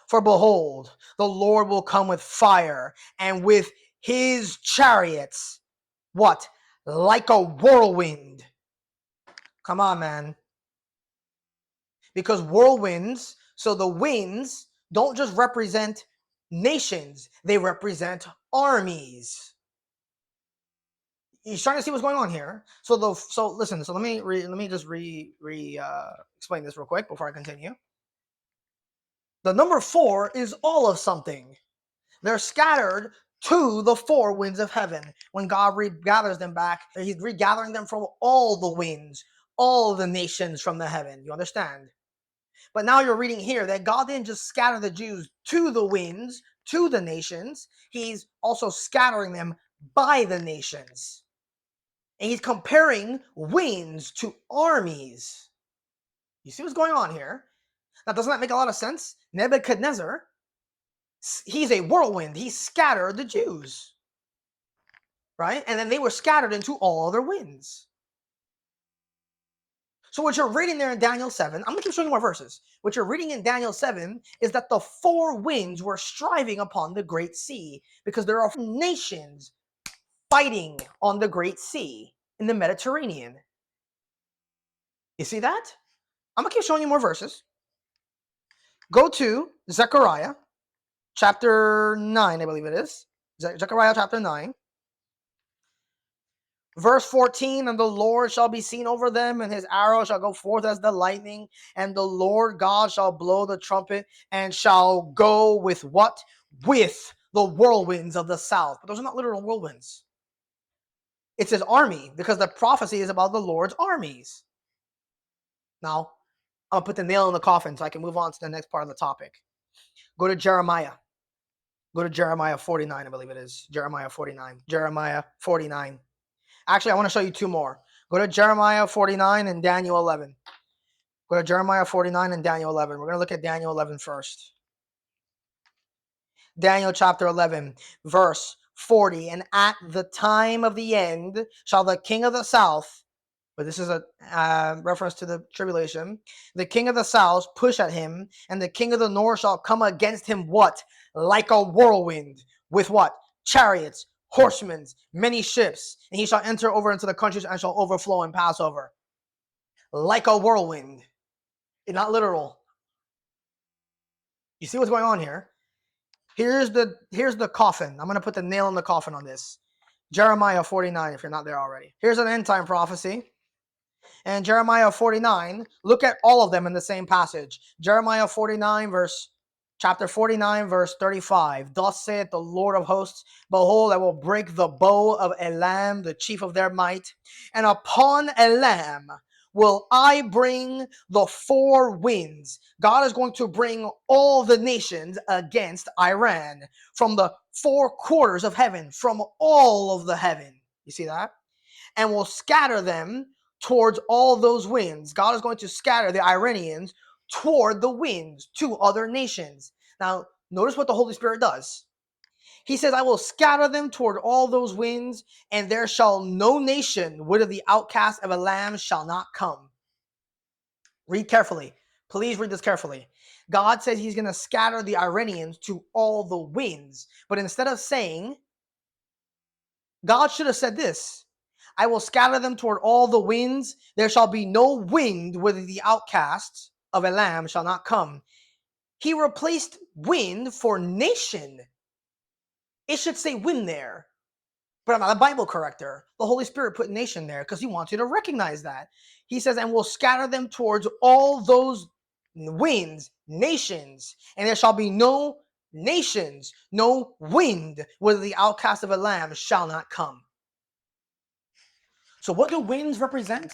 For behold, the Lord will come with fire, and with his chariots, what? Like a whirlwind. Come on, man. Because whirlwinds, so the winds don't just represent nations, they represent armies. You're starting to see what's going on here. So listen. So let me just explain this real quick before I continue. The number 4 is all of something. They're scattered to the 4 winds of heaven. When God regathers them back, he's regathering them from all the winds, all the nations from the heaven. You understand? But now you're reading here that God didn't just scatter the Jews to the winds, to the nations. He's also scattering them by the nations. And he's comparing winds to armies. You see what's going on here? Now, doesn't that make a lot of sense? Nebuchadnezzar, he's a whirlwind. He scattered the Jews, right? And then they were scattered into all other winds. So what you're reading there in Daniel 7, I'm going to keep showing you more verses. What you're reading in Daniel 7 is that the 4 winds were striving upon the great sea, because there are nations fighting on the great sea in the Mediterranean. You see that? I'm going to keep showing you more verses. Go to Zechariah chapter 9, I believe it is. Zechariah chapter 9. Verse 14, and the Lord shall be seen over them, and his arrow shall go forth as the lightning, and the Lord God shall blow the trumpet, and shall go with what? With the whirlwinds of the south. But those are not literal whirlwinds. It's his army, because the prophecy is about the Lord's armies. Now, I'll put the nail in the coffin so I can move on to the next part of the topic. Go to Jeremiah. Go to Jeremiah 49, I believe it is. Jeremiah 49. Jeremiah 49. Actually, I want to show you two more. Go to Jeremiah 49 and Daniel 11. Go to Jeremiah 49 and Daniel 11. We're going to look at Daniel 11 first. Daniel chapter 11, verse 40. And at the time of the end shall the king of the south, but this is a reference to the tribulation, the king of the south push at him, and the king of the north shall come against him, what? Like a whirlwind, with what? Chariots, horsemen, many ships, and he shall enter over into the countries and shall overflow and pass over. Like a whirlwind. It's not literal. You see what's going on here? Here's the coffin. I'm going to put the nail in the coffin on this. Jeremiah 49, if you're not there already. Here's an end time prophecy. And Jeremiah 49, look at all of them in the same passage. Jeremiah 49, chapter 49, verse 35. Thus saith the Lord of hosts, behold, I will break the bow of Elam, the chief of their might, and upon Elam will I bring the four winds. God is going to bring all the nations against Iran from the four quarters of heaven, from all of the heaven. You see that? And will scatter them towards all those winds. God is going to scatter the Iranians toward the winds to other nations. Now, notice what the Holy Spirit does. He says, I will scatter them toward all those winds, and there shall no nation whither the outcast of a lamb shall not come. Read carefully. Please read this carefully. God says he's going to scatter the Iranians to all the winds. But instead of saying, God should have said this, I will scatter them toward all the winds. There shall be no wind whither the outcasts of a lamb shall not come. He replaced wind for nation. It should say wind there. But I'm not a Bible corrector. The Holy Spirit put nation there because he wants you to recognize that. He says, and will scatter them towards all those winds, nations, and there shall be no nations, no wind, whither the outcast of a lamb shall not come. So what do winds represent?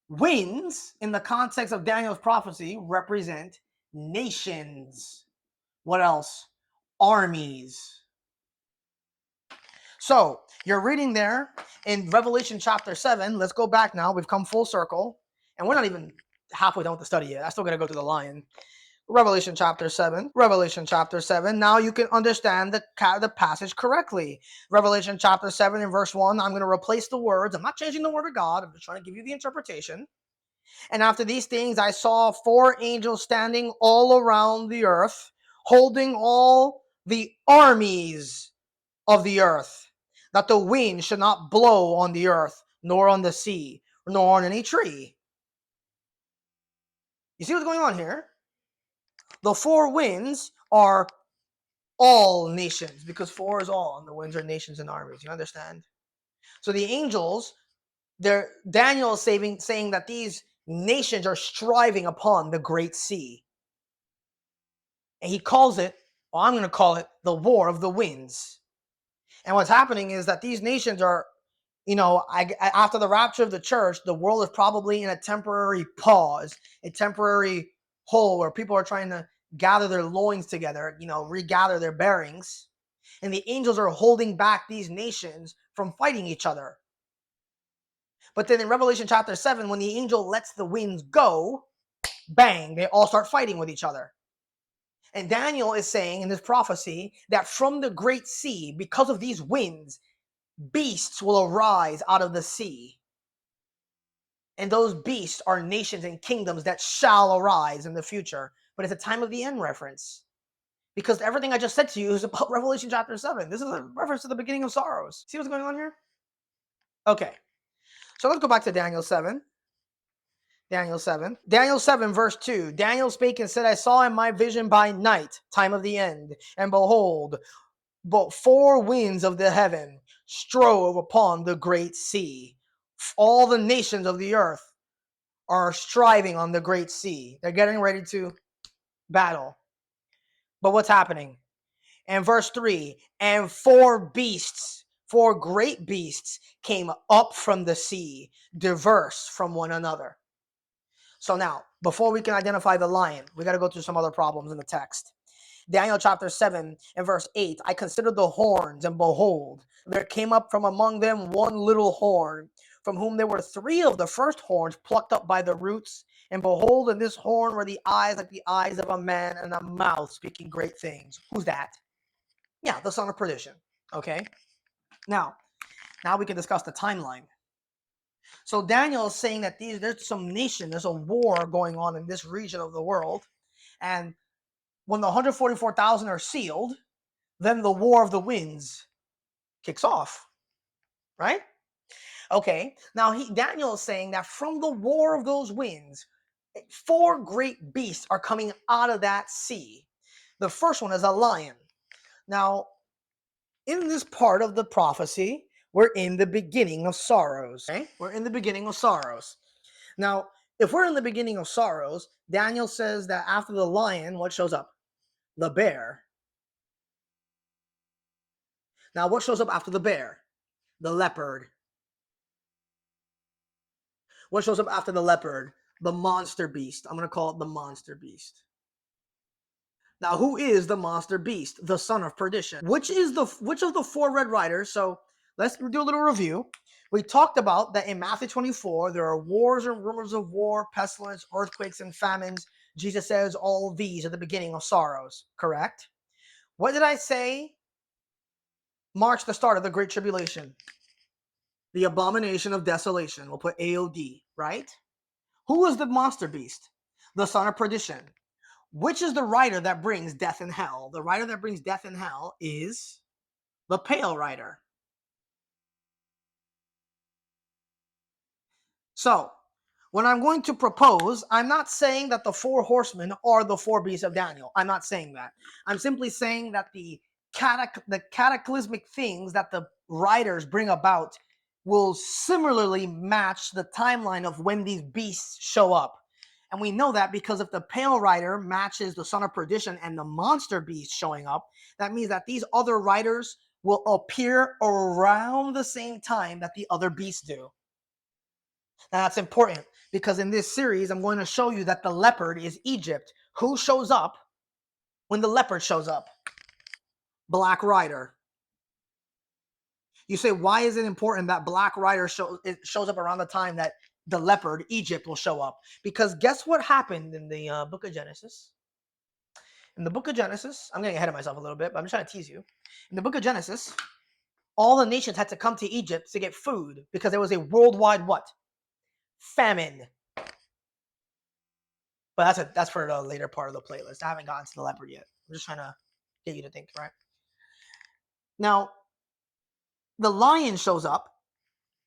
Winds, in the context of Daniel's prophecy, represent nations. What else? Armies. So, you're reading there in Revelation chapter 7. Let's go back now. We've come full circle. And we're not even halfway done with the study yet. I still got to go through the lion. Revelation chapter 7. Revelation chapter 7. Now you can understand the passage correctly. Revelation chapter 7 and verse 1. I'm going to replace the words. I'm not changing the word of God. I'm just trying to give you the interpretation. And after these things, I saw four angels standing all around the earth, holding all the armies of the earth, that the wind should not blow on the earth, nor on the sea, nor on any tree. You see what's going on here? The four winds are all nations, because four is all, and the winds are nations and armies. You understand? So the angels, Daniel is saying that these nations are striving upon the great sea. And he calls it, or I'm going to call it, the war of the winds. And what's happening is that these nations are, after the rapture of the church, the world is probably in a temporary pause, a temporary hole where people are trying to gather their loins together, regather their bearings. And the angels are holding back these nations from fighting each other. But then in Revelation chapter 7, when the angel lets the winds go, bang, they all start fighting with each other. And Daniel is saying in this prophecy that from the great sea, because of these winds, beasts will arise out of the sea. And those beasts are nations and kingdoms that shall arise in the future. But it's a time of the end reference. Because everything I just said to you is about Revelation chapter 7. This is a reference to the beginning of sorrows. See what's going on here? Okay. So let's go back to Daniel 7. Daniel 7, verse 2. Daniel spake and said, I saw in my vision by night, time of the end, and behold, but four winds of the heaven strove upon the great sea. All the nations of the earth are striving on the great sea. They're getting ready to battle. But what's happening? And verse 3, and four great beasts came up from the sea, diverse from one another. So now, before we can identify the lion, we got to go through some other problems in the text. Daniel chapter 7 and verse 8, I considered the horns, and behold, there came up from among them one little horn, from whom there were 3 of the first horns plucked up by the roots. And behold, in this horn were the eyes like the eyes of a man, and a mouth speaking great things. Who's that? Yeah, the son of perdition. Okay. Now we can discuss the timeline. So Daniel is saying that there's some nation, there's a war going on in this region of the world. And when the 144,000 are sealed, then the war of the winds kicks off, right? Okay, now Daniel is saying that from the war of those winds, 4 great beasts are coming out of that sea. The first one is a lion. Now, in this part of the prophecy, we're in the beginning of sorrows. Okay? We're in the beginning of sorrows. Now, if we're in the beginning of sorrows, Daniel says that after the lion, what shows up? The bear. Now, what shows up after the bear? The leopard. What shows up after the leopard? The monster beast. I'm going to call it the monster beast. Now, who is the monster beast? The son of perdition. Which of the 4 red riders? So let's do a little review. We talked about that in Matthew 24, there are wars and rumors of war, pestilence, earthquakes, and famines. Jesus says all these are the beginning of sorrows, correct? What did I say marks the start of the Great Tribulation? The abomination of desolation. We'll put AOD, right? Who is the monster beast? The son of perdition. Which is the rider that brings death and hell? The rider that brings death and hell is the pale rider. So, when I'm going to propose, I'm not saying that the 4 horsemen are the 4 beasts of Daniel. I'm not saying that. I'm simply saying that the cataclysmic things that the riders bring about will similarly match the timeline of when these beasts show up. And we know that because if the pale rider matches the son of perdition and the monster beast showing up, that means that these other riders will appear around the same time that the other beasts do. Now that's important because in this series, I'm going to show you that the leopard is Egypt. Who shows up when the leopard shows up? Black Rider. You say, why is it important that Black Rider shows up around the time that the leopard, Egypt, will show up? Because guess what happened in the book of Genesis? In the book of Genesis, I'm getting ahead of myself a little bit, but I'm just trying to tease you. In the book of Genesis, all the nations had to come to Egypt to get food because there was a worldwide what? Famine. But that's for the later part of the playlist. I haven't gotten to the leopard yet. I'm just trying to get you to think, right? Now, the lion shows up.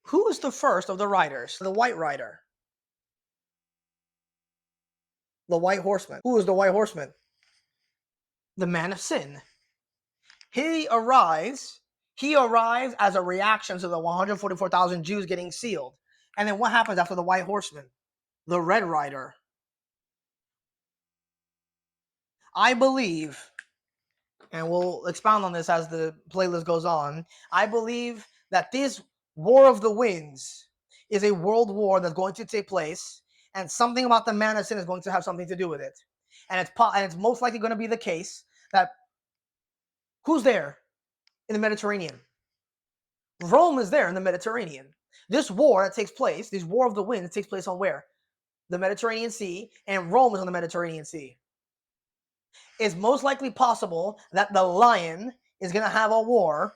Who is the first of the riders? The white rider. The white horseman. Who is the white horseman? The man of sin. He arrives as a reaction to the 144,000 Jews getting sealed. And then what happens after the white horseman? The red rider. I believe, and we'll expound on this as the playlist goes on, I believe that this War of the Winds is a world war that's going to take place, and something about the man of sin is going to have something to do with it. And it's most likely going to be the case that who's there in the Mediterranean? Rome is there in the Mediterranean. This war that takes place, this War of the Winds, takes place on where? The Mediterranean Sea, and Rome is on the Mediterranean Sea. It's most likely possible that the lion is going to have a war,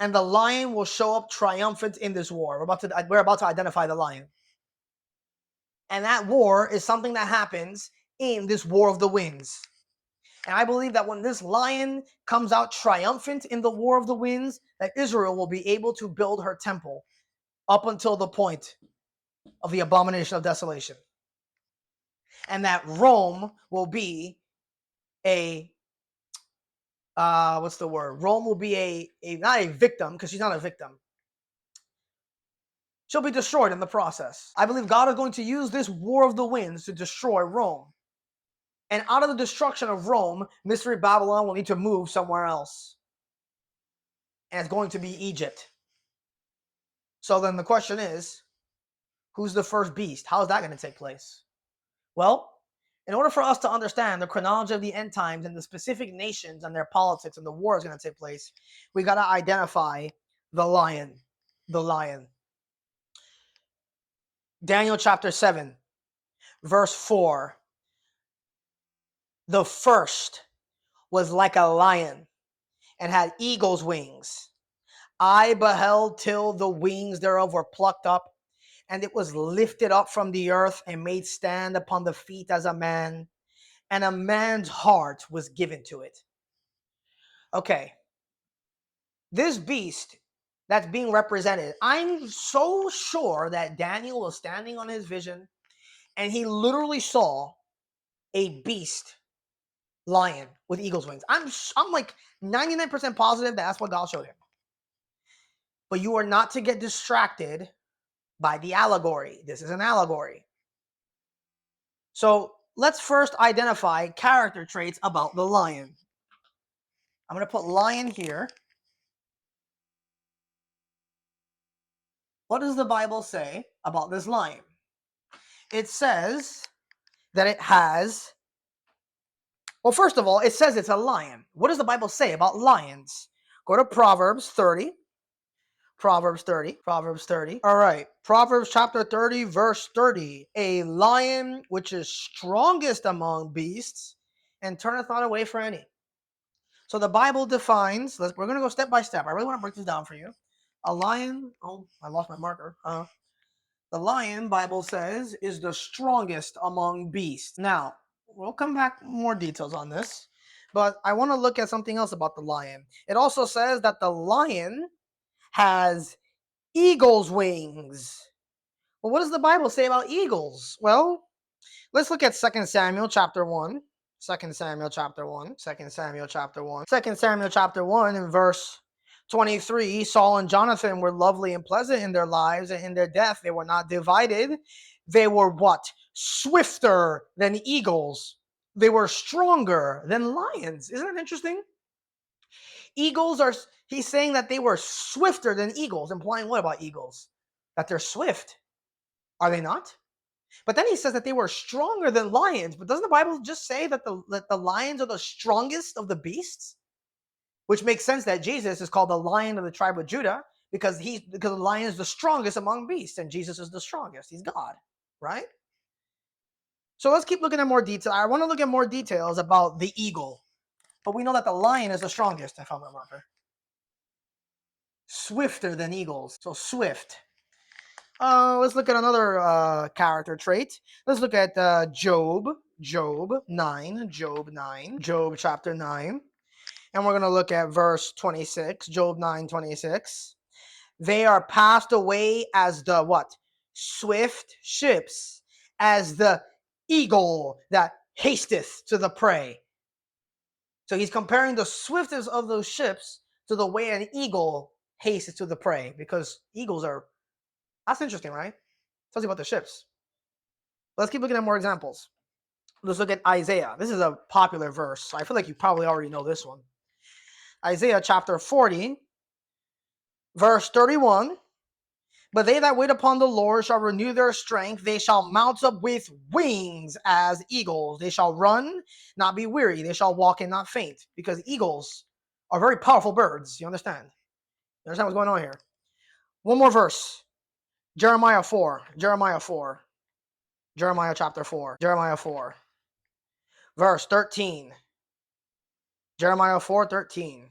and the lion will show up triumphant in this war. We're about to identify the lion. And that war is something that happens in this War of the Winds. And I believe that when this lion comes out triumphant in the War of the Winds, that Israel will be able to build her temple up until the point of the abomination of desolation. And that Rome will be a what's the word? Rome will be a not a victim, because she's not a victim. She'll be destroyed in the process. I believe God is going to use this War of the Winds to destroy Rome. And out of the destruction of Rome, Mystery Babylon will need to move somewhere else. And it's going to be Egypt. So then the question is, who's the first beast? How is that going to take place? Well, in order for us to understand the chronology of the end times and the specific nations and their politics and the war is going to take place, we got to identify the lion. The lion. Daniel chapter 7, verse 4. The first was like a lion and had eagle's wings. I beheld till the wings thereof were plucked up, and it was lifted up from the earth and made stand upon the feet as a man, and a man's heart was given to it. Okay, this beast that's being represented, I'm so sure that Daniel was standing on his vision and he literally saw a beast lion with eagle's wings. I'm like 99% positive that's what God showed him. But you are not to get distracted by the allegory. This is an allegory. So let's first identify character traits about the lion. I'm going to put lion here. What does the Bible say about this lion? It says that it has, well, first of all, it says it's a lion. What does the Bible say about lions? Go to Proverbs 30. Proverbs 30. All right. Proverbs chapter 30, verse 30. A lion which is strongest among beasts and turneth not away for any. So the Bible defines, we're going to go step by step. I really want to break this down for you. A lion, oh, I lost my marker. The lion, Bible says, is the strongest among beasts. Now, we'll come back more details on this, but I want to look at something else about the lion. It also says that the lion has eagle's wings. Well, what does the Bible say about eagles? Well, let's look at 2 Samuel chapter 1. 2 Samuel chapter 1. 2 Samuel chapter 1. 2 Samuel chapter 1 in verse 23. Saul and Jonathan were lovely and pleasant in their lives, and in their death they were not divided. They were what? Swifter than eagles. They were stronger than lions. Isn't that interesting? Eagles are, he's saying that they were swifter than eagles, implying what about eagles? That they're swift. Are they not? But then he says that they were stronger than lions. But doesn't the Bible just say that the lions are the strongest of the beasts? Which makes sense that Jesus is called the Lion of the tribe of Judah because the lion is the strongest among beasts, and Jesus is the strongest. He's God, right? So let's keep looking at more detail. I want to look at more details about the eagle. But we know that the lion is the strongest. I found my marker. Swifter than eagles. So swift. Let's look at another character trait. Let's look at Job chapter 9. And we're going to look at verse 26, Job 9:26. They are passed away as the what? Swift ships, as the eagle that hasteth to the prey. So he's comparing the swiftness of those ships to the way an eagle hasteth to the prey, because eagles are, that's interesting, right? Tells you about the ships. Let's keep looking at more examples. Let's look at Isaiah. This is a popular verse. I feel like you probably already know this one. Isaiah chapter 40, verse 31. But they that wait upon the Lord shall renew their strength. They shall mount up with wings as eagles. They shall run, not be weary. They shall walk and not faint. Because eagles are very powerful birds. You understand? You understand what's going on here? One more verse. Jeremiah 4. Jeremiah chapter 4. Jeremiah 4. Verse 13. Jeremiah 4:13.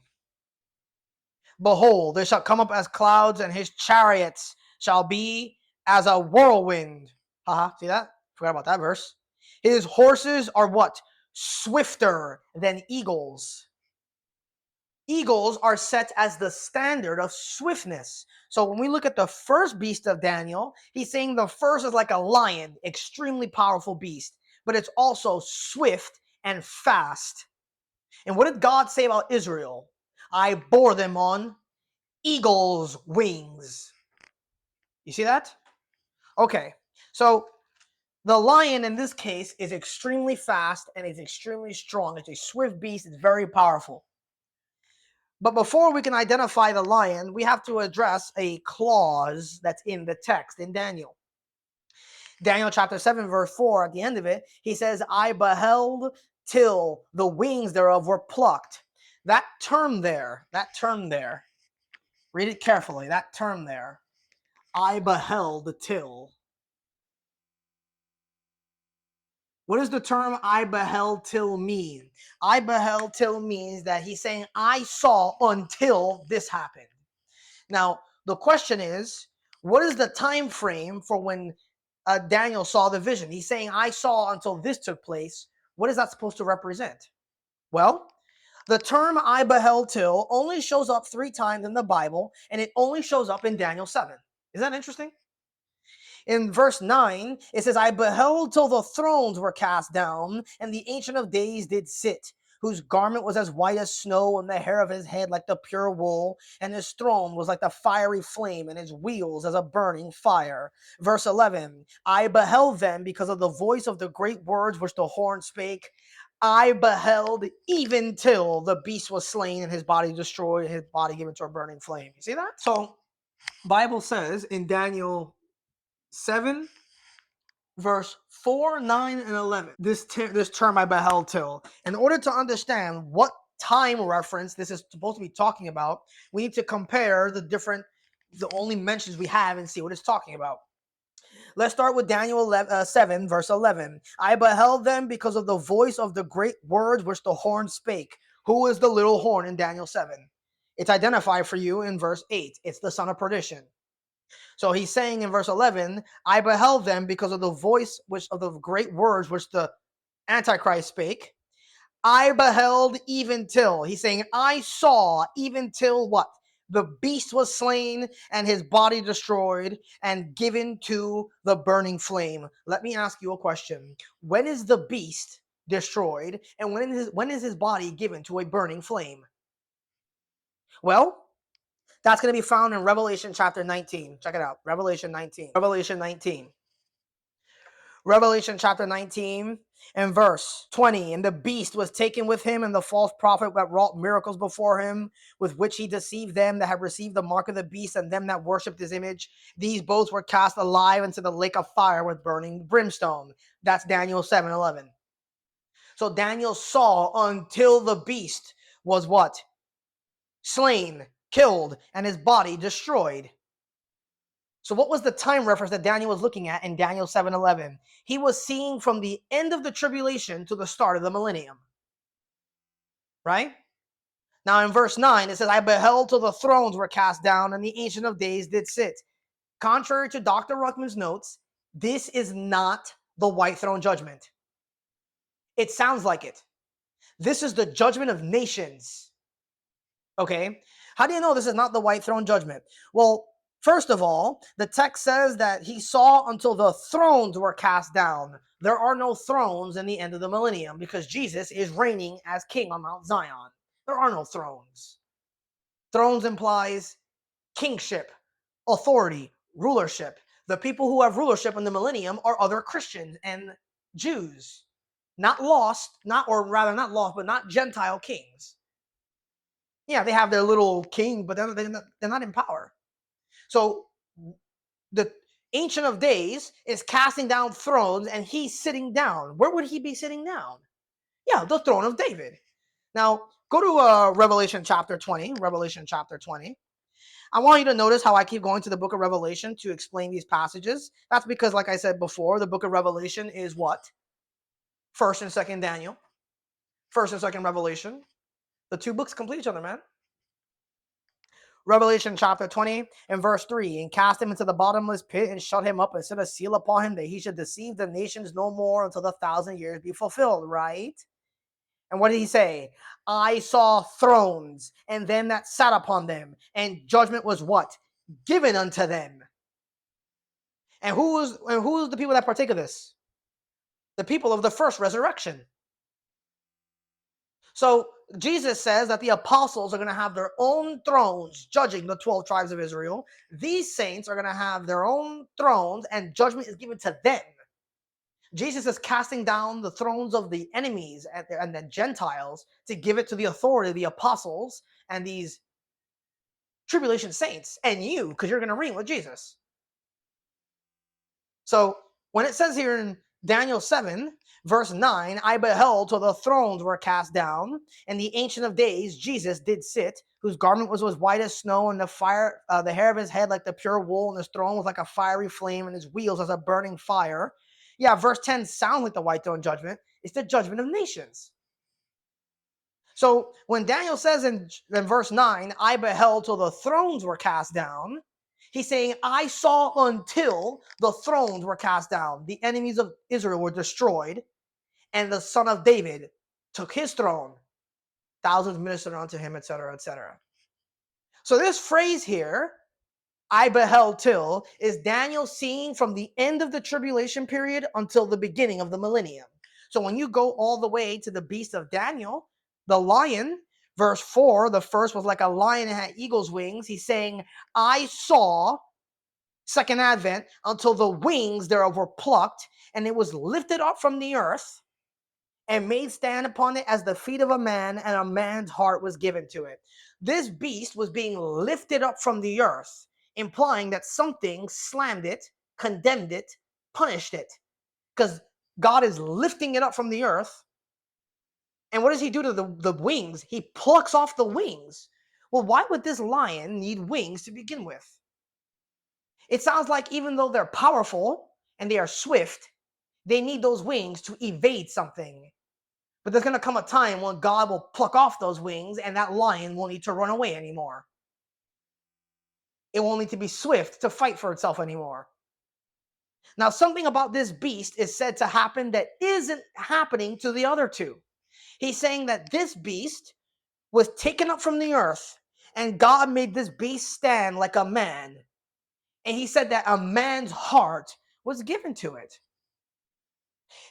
Behold, they shall come up as clouds, and his chariots shall be as a whirlwind. See that? Forgot about that verse. His horses are what? Swifter than eagles. Eagles are set as the standard of swiftness. So when we look at the first beast of Daniel, he's saying the first is like a lion, extremely powerful beast, but it's also swift and fast. And what did God say about Israel? I bore them on eagle's wings. You see that? Okay, so the lion in this case is extremely fast and is extremely strong. It's a swift beast. It's very powerful. But before we can identify the lion, we have to address a clause that's in the text in Daniel. Daniel chapter 7, verse 4, at the end of it, he says, I beheld till the wings thereof were plucked. That term there, read it carefully, that term there, I beheld till. What does the term I beheld till mean? I beheld till means that he's saying I saw until this happened. Now, the question is, what is the time frame for when Daniel saw the vision? He's saying I saw until this took place. What is that supposed to represent? Well, the term I beheld till only shows up 3 times in the Bible, and it only shows up in Daniel 7. Is that interesting? In verse 9, it says, I beheld till the thrones were cast down, and the Ancient of Days did sit, whose garment was as white as snow, and the hair of his head like the pure wool, and his throne was like the fiery flame, and his wheels as a burning fire. Verse 11, I beheld them because of the voice of the great words which the horn spake. I beheld even till the beast was slain, and his body destroyed, and his body given to a burning flame. You see that? So, Bible says in Daniel 7, verse 4, 9, and 11. This term I beheld till. In order to understand what time reference this is supposed to be talking about, we need to compare the only mentions we have and see what it's talking about. Let's start with Daniel 7, verse 11. I beheld them because of the voice of the great words which the horn spake. Who is the little horn in Daniel 7? It's identified for you in verse 8. It's the son of perdition. So he's saying in verse 11, I beheld them because of the voice of the great words which the Antichrist spake. I beheld even till. He's saying, I saw even till what? The beast was slain and his body destroyed and given to the burning flame. Let me ask you a question. When is the beast destroyed and when is his body given to a burning flame? Well, that's going to be found in Revelation chapter 19. Check it out. Revelation 19. Revelation chapter 19 and verse 20. And the beast was taken with him, and the false prophet that wrought miracles before him, with which he deceived them that had received the mark of the beast and them that worshipped his image. These both were cast alive into the lake of fire with burning brimstone. That's Daniel 7:11. So Daniel saw until the beast was what? Slain, killed, and his body destroyed. So what was the time reference that Daniel was looking at in Daniel 7:11? He was seeing from the end of the tribulation to the start of the millennium. Right? Now in verse 9, it says, I beheld till the thrones were cast down and the Ancient of Days did sit. Contrary to Dr. Ruckman's notes, this is not the white throne judgment. It sounds like it. This is the judgment of nations. Okay? How do you know this is not the white throne judgment? Well, first of all, the text says that he saw until the thrones were cast down. There are no thrones in the end of the millennium because Jesus is reigning as king on Mount Zion. There are no thrones. Thrones implies kingship, authority, rulership. The people who have rulership in the millennium are other Christians and Jews. Not lost, not lost, but not Gentile kings. Yeah, they have their little king, but they're not in power. So the Ancient of Days is casting down thrones and he's sitting down. Where would he be sitting down? Yeah, the throne of David. Now, go to Revelation chapter 20. Revelation chapter 20. I want you to notice how I keep going to the book of Revelation to explain these passages. That's because, like I said before, the book of Revelation is what? 1st and 2nd Daniel. 1st and 2nd Revelation. The two books complete each other, man. Revelation chapter 20 and verse 3, and cast him into the bottomless pit and shut him up and set a seal upon him that he should deceive the nations no more until the 1,000 years be fulfilled, right? And what did he say? I saw thrones and them that sat upon them, and judgment was what? Given unto them. And who's the people that partake of this? The people of the first resurrection. So Jesus says that the apostles are going to have their own thrones judging the 12 tribes of Israel. These saints are going to have their own thrones and judgment is given to them. Jesus is casting down the thrones of the enemies and the Gentiles to give it to the authority of the apostles and these tribulation saints and you, because you're going to reign with Jesus. So When it says here in Daniel 7, verse 9, I beheld till the thrones were cast down, and the Ancient of Days, Jesus, did sit, whose garment was white as snow, and the hair of his head like the pure wool, and his throne was like a fiery flame, and his wheels as a burning fire. Yeah, verse 10 sounds like the white throne judgment. It's the judgment of nations. So when Daniel says in verse 9, I beheld till the thrones were cast down, he's saying, I saw until the thrones were cast down. The enemies of Israel were destroyed, and the son of David took his throne. Thousands ministered unto him, etc., etc. So this phrase here, I beheld till, is Daniel seeing from the end of the tribulation period until the beginning of the millennium. So when you go all the way to the beast of Daniel, the lion, verse 4, the first was like a lion and had eagle's wings. He's saying, I saw, second advent, until the wings thereof were plucked, and it was lifted up from the earth, and made stand upon it as the feet of a man, and a man's heart was given to it. This beast was being lifted up from the earth, implying that something slammed it, condemned it, punished it. Because God is lifting it up from the earth. And what does he do to the wings? He plucks off the wings. Well, why would this lion need wings to begin with? It sounds like even though they're powerful and they are swift, they need those wings to evade something. But there's going to come a time when God will pluck off those wings and that lion won't need to run away anymore. It won't need to be swift to fight for itself anymore. Now, something about this beast is said to happen that isn't happening to the other two. He's saying that this beast was taken up from the earth, and God made this beast stand like a man. And he said that a man's heart was given to it.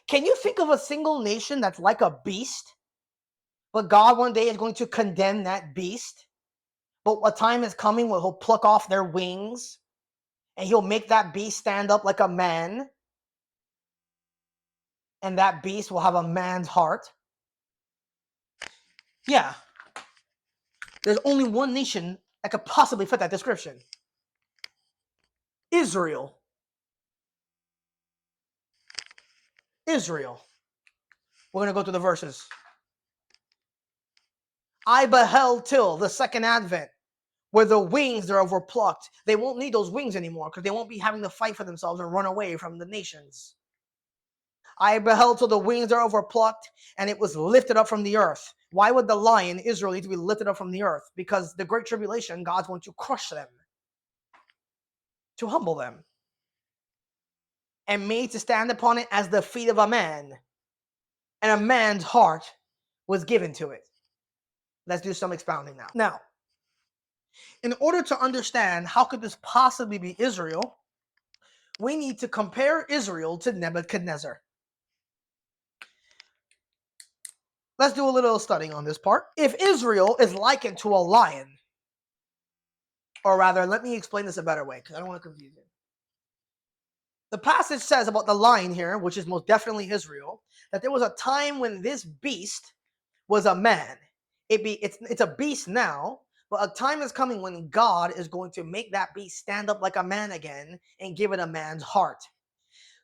Can you think of a single nation that's like a beast? But God one day is going to condemn that beast. But a time is coming where he'll pluck off their wings and he'll make that beast stand up like a man. And that beast will have a man's heart. Yeah. There's only one nation that could possibly fit that description. Israel. Israel. We're going to go through the verses. I beheld till the second advent, where the wings thereof were plucked. They won't need those wings anymore because they won't be having to fight for themselves and run away from the nations. I beheld till the wings thereof were plucked, and it was lifted up from the earth. Why would the lion, Israel, need to be lifted up from the earth? Because the great tribulation, God's going to crush them, to humble them, and made to stand upon it as the feet of a man, and a man's heart was given to it. Let's do some expounding now. Now, in order to understand how could this possibly be Israel, we need to compare Israel to Nebuchadnezzar. Let's do a little studying on this part. If Israel is likened to a lion, or rather, let me explain this a better way, because I don't want to confuse you. The passage says about the lion here, which is most definitely Israel, that there was a time when this beast was a man. It's a beast now, but a time is coming when God is going to make that beast stand up like a man again and give it a man's heart.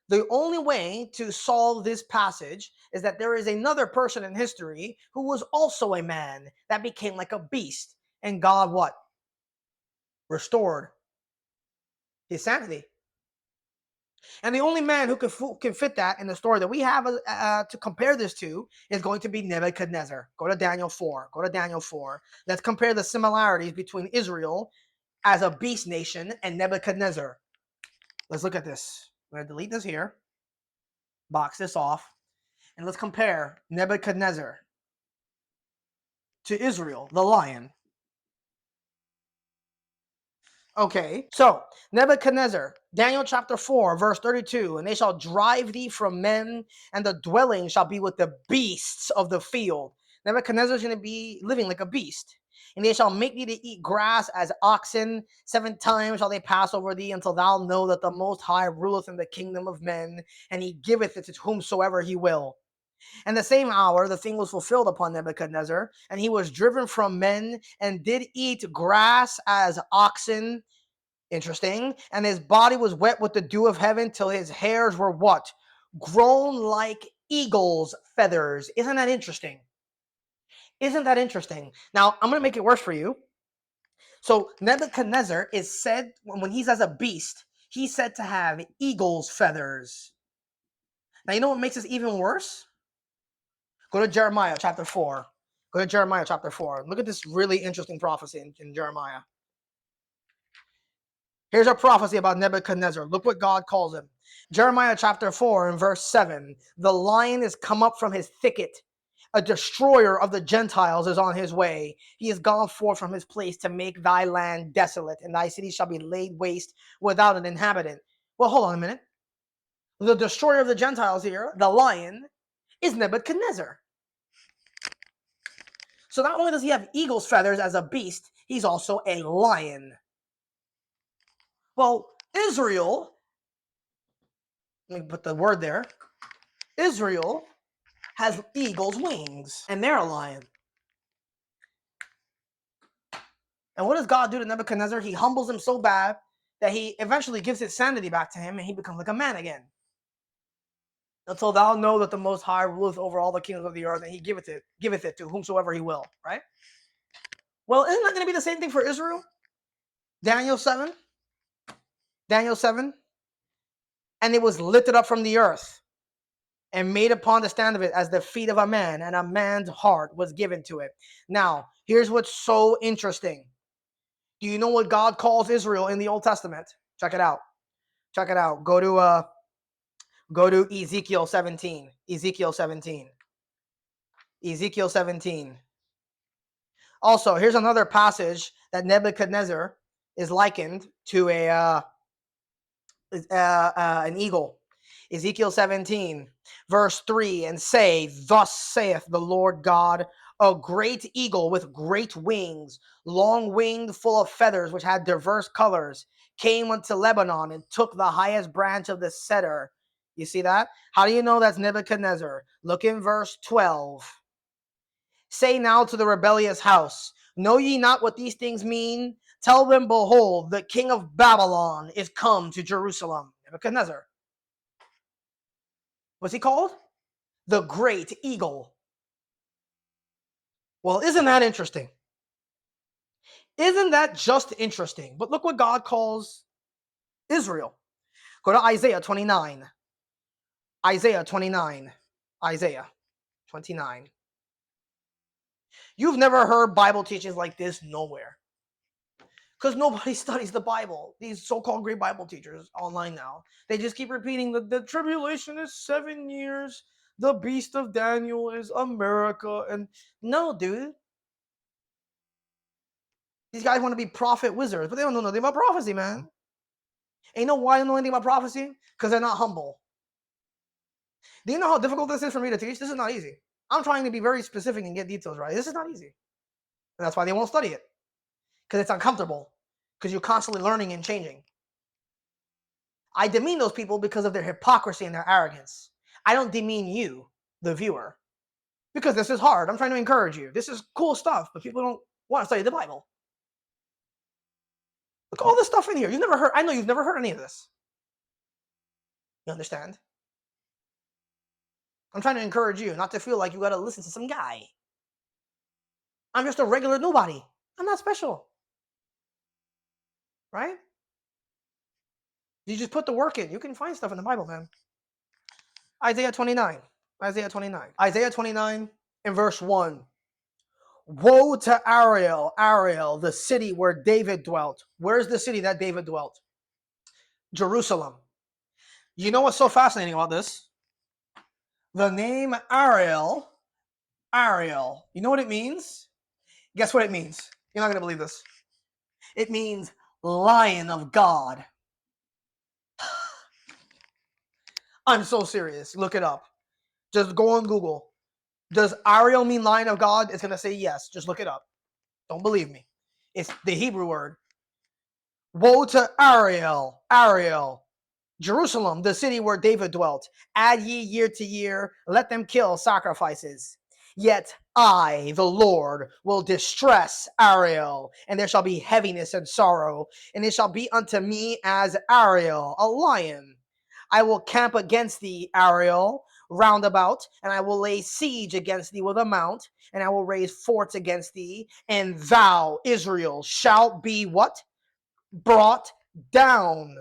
The only way to solve this passage is that there is another person in history who was also a man that became like a beast. And God what? Restored his sanity. And the only man who can fit that in the story that we have to compare this to is going to be Nebuchadnezzar. Go to Daniel 4. Go to Daniel 4. Let's compare the similarities between Israel as a beast nation and Nebuchadnezzar. Let's look at this. I'm going to delete this here. Box this off. And let's compare Nebuchadnezzar to Israel, the lion. Okay, so Nebuchadnezzar, Daniel chapter 4, verse 32, and they shall drive thee from men, and the dwelling shall be with the beasts of the field. Nebuchadnezzar is going to be living like a beast. And they shall make thee to eat grass as oxen. 7 times shall they pass over thee, until thou know that the Most High ruleth in the kingdom of men, and he giveth it to whomsoever he will. And the same hour the thing was fulfilled upon Nebuchadnezzar, and he was driven from men, and did eat grass as oxen. Interesting. And his body was wet with the dew of heaven till his hairs were what? Grown like eagle's feathers. Isn't that interesting? Isn't that interesting? Now, I'm going to make it worse for you. So Nebuchadnezzar is said, when he's as a beast, he's said to have eagle's feathers. Now, you know what makes this even worse? Go to Jeremiah chapter 4. Go to Jeremiah chapter 4. Look at this really interesting prophecy in Jeremiah. Here's a prophecy about Nebuchadnezzar. Look what God calls him. Jeremiah chapter 4 and verse 7. The lion is come up from his thicket. A destroyer of the Gentiles is on his way. He is gone forth from his place to make thy land desolate, and thy city shall be laid waste without an inhabitant. Well, hold on a minute. The destroyer of the Gentiles here, the lion, is Nebuchadnezzar. So not only does he have eagle's feathers as a beast, he's also a lion. Well, Israel, let me put the word there. Israel has eagle's wings, and they're a lion. And what does God do to Nebuchadnezzar? He humbles him so bad that he eventually gives his sanity back to him, and he becomes like a man again. Until thou know that the Most High ruleth over all the kingdoms of the earth, and he giveth it to whomsoever he will, right? Well, isn't that going to be the same thing for Israel? Daniel 7. Daniel 7. And it was lifted up from the earth and made upon the stand of it as the feet of a man, and a man's heart was given to it. Now, here's what's so interesting. Do you know what God calls Israel in the Old Testament? Check it out. Check it out. Go to Ezekiel 17. Ezekiel 17. Ezekiel 17. Also, here's another passage that Nebuchadnezzar is likened to an eagle. Ezekiel 17, verse 3, and say, thus saith the Lord God, a great eagle with great wings, long-winged, full of feathers, which had diverse colors, came unto Lebanon and took the highest branch of the cedar. You see that? How do you know that's Nebuchadnezzar? Look in verse 12. Say now to the rebellious house, know ye not what these things mean? Tell them, behold, the king of Babylon is come to Jerusalem. Nebuchadnezzar. What's he called? The great eagle. Well, isn't that interesting? Isn't that just interesting? But look what God calls Israel. Go to Isaiah 29. Isaiah 29. Isaiah 29. You've never heard Bible teachings like this nowhere. Because nobody studies the Bible. These so-called great Bible teachers online now, they just keep repeating the tribulation is 7 years. The beast of Daniel is America. And no, dude. These guys want to be prophet wizards, but they don't know nothing about prophecy, man. And you know why I don't know anything about prophecy? Because they're not humble. Do you know how difficult this is for me to teach? This is not easy. I'm trying to be very specific and get details right. This is not easy. And that's why they won't study it. Because it's uncomfortable. Because you're constantly learning and changing. I demean those people because of their hypocrisy and their arrogance. I don't demean you, the viewer. Because this is hard. I'm trying to encourage you. This is cool stuff, but people don't want to study the Bible. Look at all this stuff in here. I know you've never heard any of this. You understand? I'm trying to encourage you not to feel like you got to listen to some guy. I'm just a regular nobody. I'm not special. Right? You just put the work in. You can find stuff in the Bible, man. Isaiah 29. Isaiah 29. Isaiah 29 in verse 1. Woe to Ariel, Ariel, the city where David dwelt. Where's the city that David dwelt? Jerusalem. You know what's so fascinating about this? The name Ariel, Ariel. You know what it means? Guess what it means? You're not going to believe this. It means Lion of God. I'm so serious. Look it up. Just go on Google. Does Ariel mean Lion of God? It's going to say yes. Just look it up. Don't believe me. It's the Hebrew word. Woe to Ariel, Ariel, Jerusalem, the city where David dwelt. Add ye year to year. Let them kill sacrifices. Yet I, the Lord, will distress Ariel, and there shall be heaviness and sorrow, and it shall be unto me as Ariel, a lion. I will camp against thee, Ariel, round about, and I will lay siege against thee with a mount, and I will raise forts against thee, and thou, Israel, shalt be what? Brought down,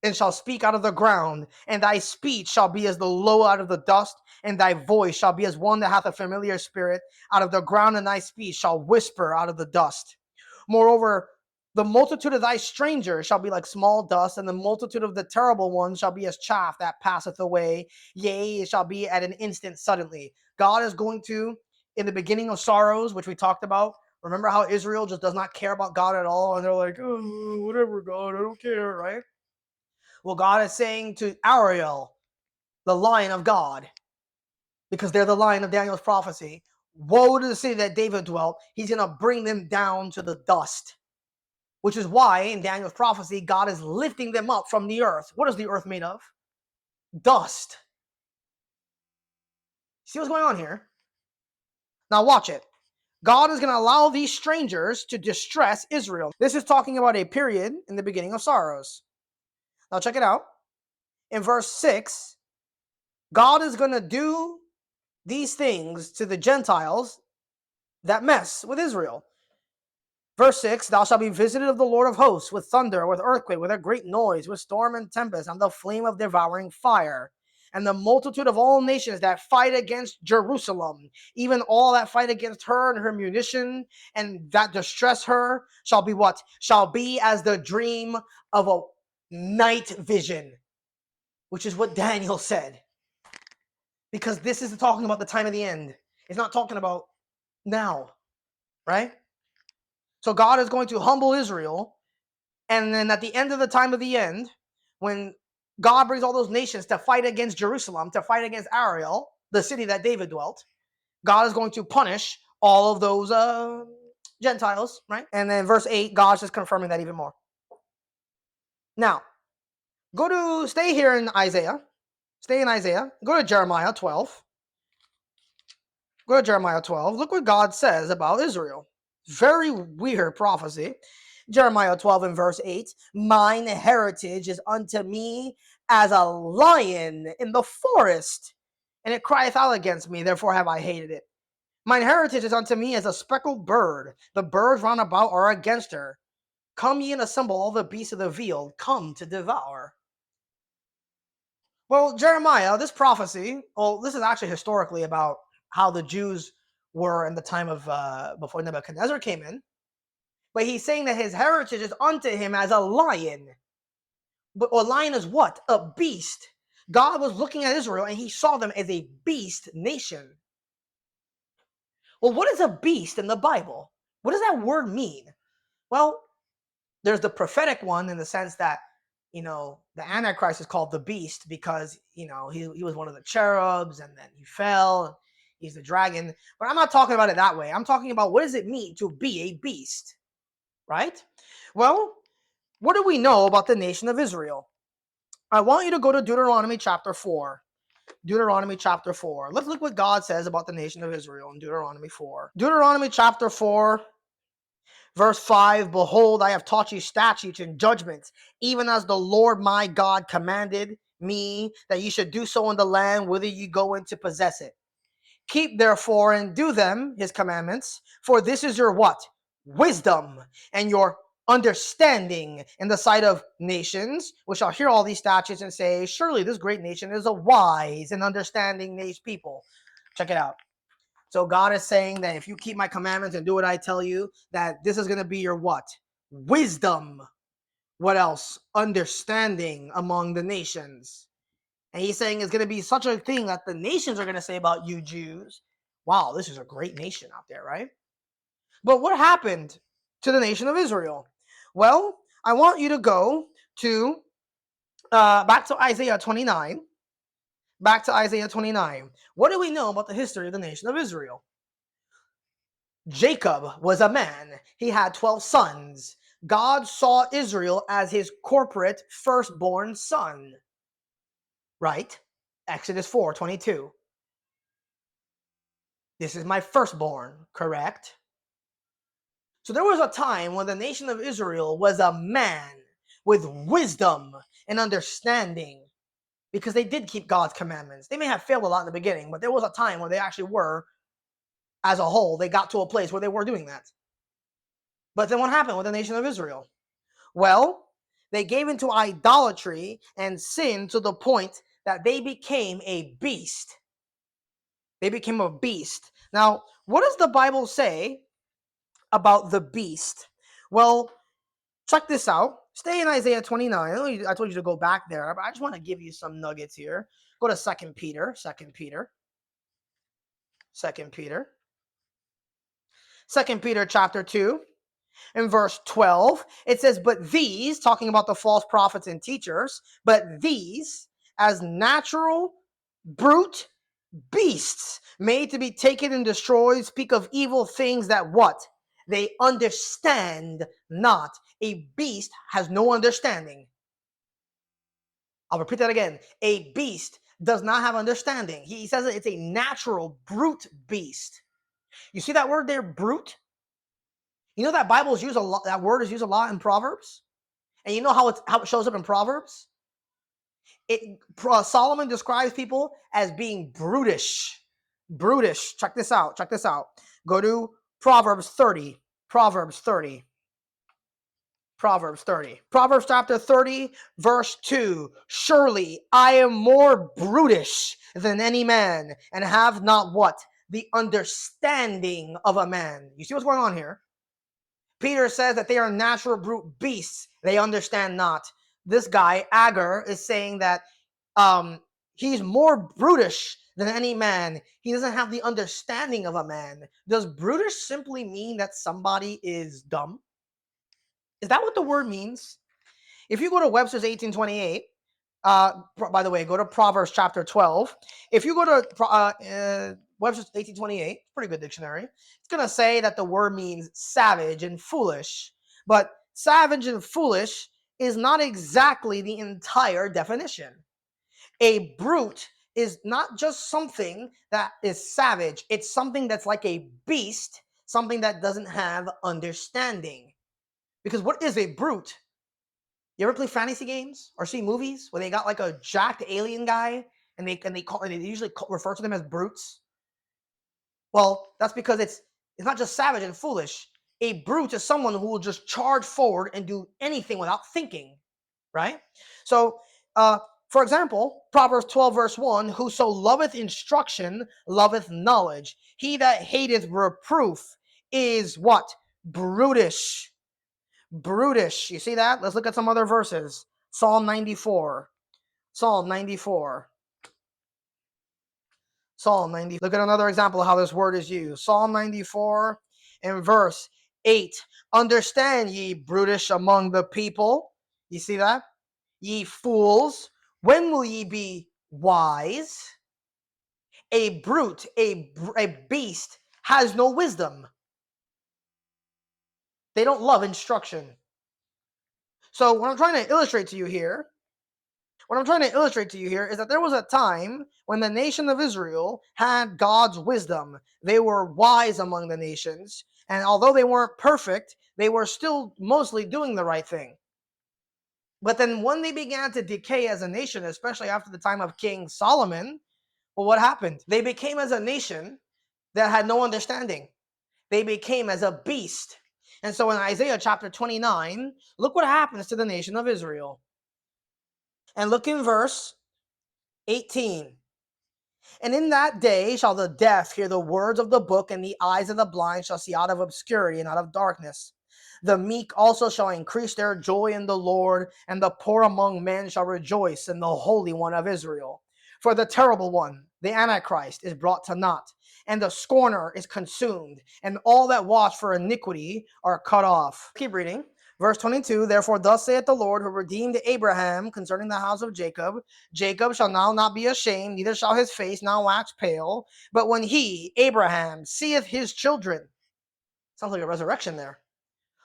and shall speak out of the ground, and thy speech shall be as the low out of the dust, and thy voice shall be as one that hath a familiar spirit out of the ground, and thy speech shall whisper out of the dust. Moreover, the multitude of thy strangers shall be like small dust, and the multitude of the terrible ones shall be as chaff that passeth away. Yea, it shall be at an instant suddenly. God is going to, in the beginning of sorrows, which we talked about, remember how Israel just does not care about God at all, and they're like, oh, whatever, God, I don't care, right? Well, God is saying to Ariel, the lion of God, because they're the lion of Daniel's prophecy, woe to the city that David dwelt. He's going to bring them down to the dust, which is why in Daniel's prophecy, God is lifting them up from the earth. What is the earth made of? Dust. See what's going on here? Now watch it. God is going to allow these strangers to distress Israel. This is talking about a period in the beginning of sorrows. Now check it out. In verse 6, God is going to do these things to the Gentiles that mess with Israel. Verse 6, thou shalt be visited of the Lord of hosts with thunder, with earthquake, with a great noise, with storm and tempest, and the flame of devouring fire. And the multitude of all nations that fight against Jerusalem, even all that fight against her and her munition, and that distress her, shall be what? Shall be as the dream of a night vision, which is what Daniel said. Because this is talking about the time of the end. It's not talking about now, right? So God is going to humble Israel, and then at the end of the time of the end, when God brings all those nations to fight against Jerusalem, to fight against Ariel, the city that David dwelt, God is going to punish all of those Gentiles, right? And then verse 8, God's just confirming that even more. Now, stay here in Isaiah. Stay in Isaiah. Go to Jeremiah 12. Go to Jeremiah 12. Look what God says about Israel. Very weird prophecy. Jeremiah 12 and verse 8. Mine heritage is unto me as a lion in the forest, and it crieth out against me, therefore have I hated it. Mine heritage is unto me as a speckled bird. The birds round about are against her. Come ye and assemble all the beasts of the field, come to devour. Well, Jeremiah, this prophecy, this is actually historically about how the Jews were in the time of before Nebuchadnezzar came in. But he's saying that his heritage is unto him as a lion. But a lion is what? A beast. God was looking at Israel and he saw them as a beast nation. Well, what is a beast in the Bible? What does that word mean? Well, there's the prophetic one in the sense that, the Antichrist is called the beast because, he was one of the cherubs and then he fell. He's the dragon. But I'm not talking about it that way. I'm talking about what does it mean to be a beast, right? Well, what do we know about the nation of Israel? I want you to go to Deuteronomy chapter 4. Deuteronomy chapter 4. Let's look what God says about the nation of Israel in Deuteronomy 4. Deuteronomy chapter 4. Verse 5, behold, I have taught you statutes and judgments, even as the Lord my God commanded me that you should do so in the land whither you go in to possess it. Keep therefore and do them, his commandments, for this is your what? Wisdom and your understanding in the sight of nations, which shall hear all these statutes and say, surely this great nation is a wise and understanding people. Check it out. So God is saying that if you keep my commandments and do what I tell you, that this is going to be your what? Wisdom. What else? Understanding among the nations. And he's saying it's going to be such a thing that the nations are going to say about you Jews, wow, this is a great nation out there, right? But what happened to the nation of Israel? Well, I want you to go to back to Isaiah 29. Back to Isaiah 29. What do we know about the history of the nation of Israel? Jacob was a man. He had 12 sons. God saw Israel as his corporate firstborn son. Right? Exodus 4:22. This is my firstborn, correct? So there was a time when the nation of Israel was a man with wisdom and understanding, because they did keep God's commandments. They may have failed a lot in the beginning, but there was a time when they actually were, as a whole, they got to a place where they were doing that. But then what happened with the nation of Israel? Well, they gave into idolatry and sin to the point that they became a beast. They became a beast. Now, what does the Bible say about the beast? Well, check this out. Stay in Isaiah 29. I told you to go back there, but I just want to give you some nuggets here. Go to 2 Peter, 2 Peter, 2 Peter. 2 Peter chapter 2 and verse 12. It says, but these, talking about the false prophets and teachers, but these, as natural, brute beasts, made to be taken and destroyed, speak of evil things that what? They understand not. A beast has no understanding. I'll repeat that again. A beast does not have understanding. He says it's a natural, brute beast. You see that word there, brute? You know that Bible is used a lot. That word is used a lot in Proverbs, and you know how it shows up in Proverbs. Solomon describes people as being brutish. Brutish. Check this out. Check this out. Go to Proverbs 30. Proverbs 30. Proverbs 30. Proverbs chapter 30, verse 2. Surely I am more brutish than any man, and have not what? The understanding of a man. You see what's going on here? Peter says that they are natural brute beasts. They understand not. This guy, Agur, is saying that he's more brutish than any man. He doesn't have the understanding of a man. Does brutish simply mean that somebody is dumb? Is that what the word means? If you go to Webster's 1828, by the way, go to Proverbs chapter 12. If you go to Webster's 1828, pretty good dictionary, it's going to say that the word means savage and foolish. But savage and foolish is not exactly the entire definition. A brute is not just something that is savage. It's something that's like a beast, something that doesn't have understanding. Because what is a brute? You ever play fantasy games or see movies where they got like a jacked alien guy and they usually refer to them as brutes? Well, that's because it's not just savage and foolish. A brute is someone who will just charge forward and do anything without thinking, right? So, for example, Proverbs 12 verse 1, whoso loveth instruction loveth knowledge. He that hateth reproof is what? Brutish. Brutish. You see that? Let's look at some other verses. Psalm 94. Psalm 94. Psalm 90. Look at another example of how this word is used. Psalm 94 and verse 8. Understand ye brutish among the people. You see that? Ye fools, when will ye be wise? A brute, a beast has no wisdom. They don't love instruction. So what I'm trying to illustrate to you here is that there was a time when the nation of Israel had God's wisdom. They were wise among the nations. And although they weren't perfect, they were still mostly doing the right thing. But then when they began to decay as a nation, especially after the time of King Solomon, well, what happened? They became as a nation that had no understanding. They became as a beast. And so in Isaiah chapter 29, look what happens to the nation of Israel. And look in verse 18. And in that day shall the deaf hear the words of the book, and the eyes of the blind shall see out of obscurity and out of darkness. The meek also shall increase their joy in the Lord, and the poor among men shall rejoice in the Holy One of Israel. For the terrible one, the Antichrist, is brought to naught, and the scorner is consumed, and all that watch for iniquity are cut off. Keep reading. Verse 22, therefore thus saith the Lord, who redeemed Abraham concerning the house of Jacob. Jacob shall now not be ashamed, neither shall his face now wax pale. But when he, Abraham, seeth his children, sounds like a resurrection there,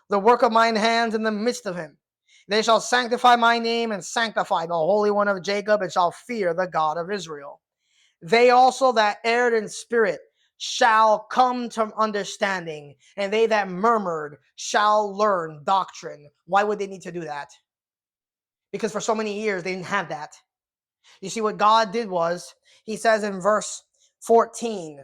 the work of mine hands in the midst of him, they shall sanctify my name and sanctify the Holy One of Jacob, and shall fear the God of Israel. They also that erred in spirit shall come to understanding, and they that murmured shall learn doctrine. Why would they need to do that? Because for so many years they didn't have that. You see, what God did was, he says in verse 14,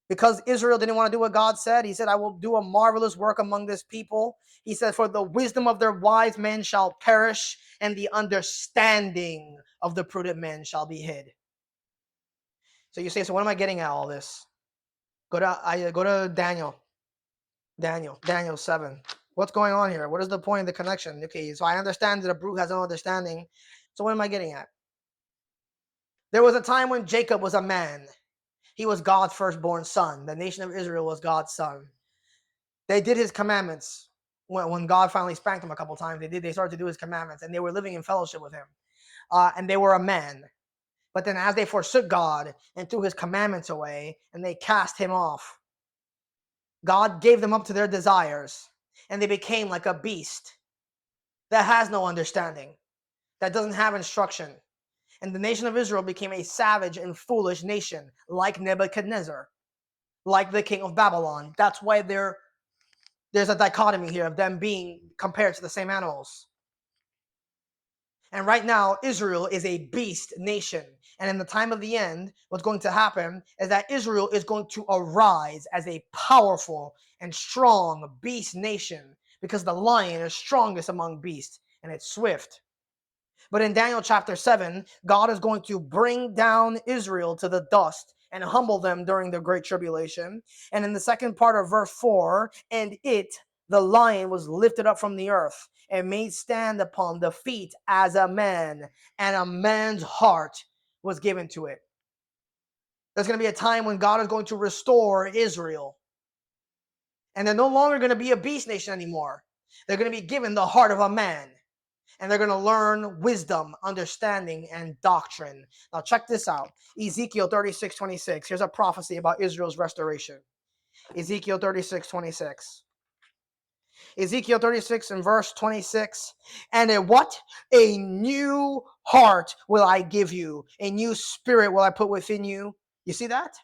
because Israel didn't want to do what God said, he said, I will do a marvelous work among this people. He said, for the wisdom of their wise men shall perish, and the understanding of the prudent men shall be hid. So you say, so what am I getting at all this? Go to Daniel 7. What's going on here? What is the point of the connection? Okay, so I understand that a brute has no understanding. So what am I getting at? There was a time when Jacob was a man. He was God's firstborn son. The nation of Israel was God's son. They did his commandments. When God finally spanked them a couple times, they started to do his commandments, and they were living in fellowship with him. And they were a man. But then as they forsook God and threw his commandments away, and they cast him off, God gave them up to their desires, and they became like a beast that has no understanding, that doesn't have instruction. And the nation of Israel became a savage and foolish nation, like Nebuchadnezzar, like the king of Babylon. That's why there's a dichotomy here of them being compared to the same animals. And right now, Israel is a beast nation. And in the time of the end, what's going to happen is that Israel is going to arise as a powerful and strong beast nation, because the lion is strongest among beasts, and it's swift. But in Daniel chapter 7, God is going to bring down Israel to the dust and humble them during the great tribulation. And in the second part of verse 4, and the lion, was lifted up from the earth and made stand upon the feet as a man, and a man's heart was given to it. There's going to be a time when God is going to restore Israel. And they're no longer going to be a beast nation anymore. They're going to be given the heart of a man. And they're going to learn wisdom, understanding, and doctrine. Now check this out. Ezekiel 36:26. Here's a prophecy about Israel's restoration. Ezekiel 36:26. Ezekiel 36 and verse 26. And a new heart will I give you. A new spirit will I put within you. You see that?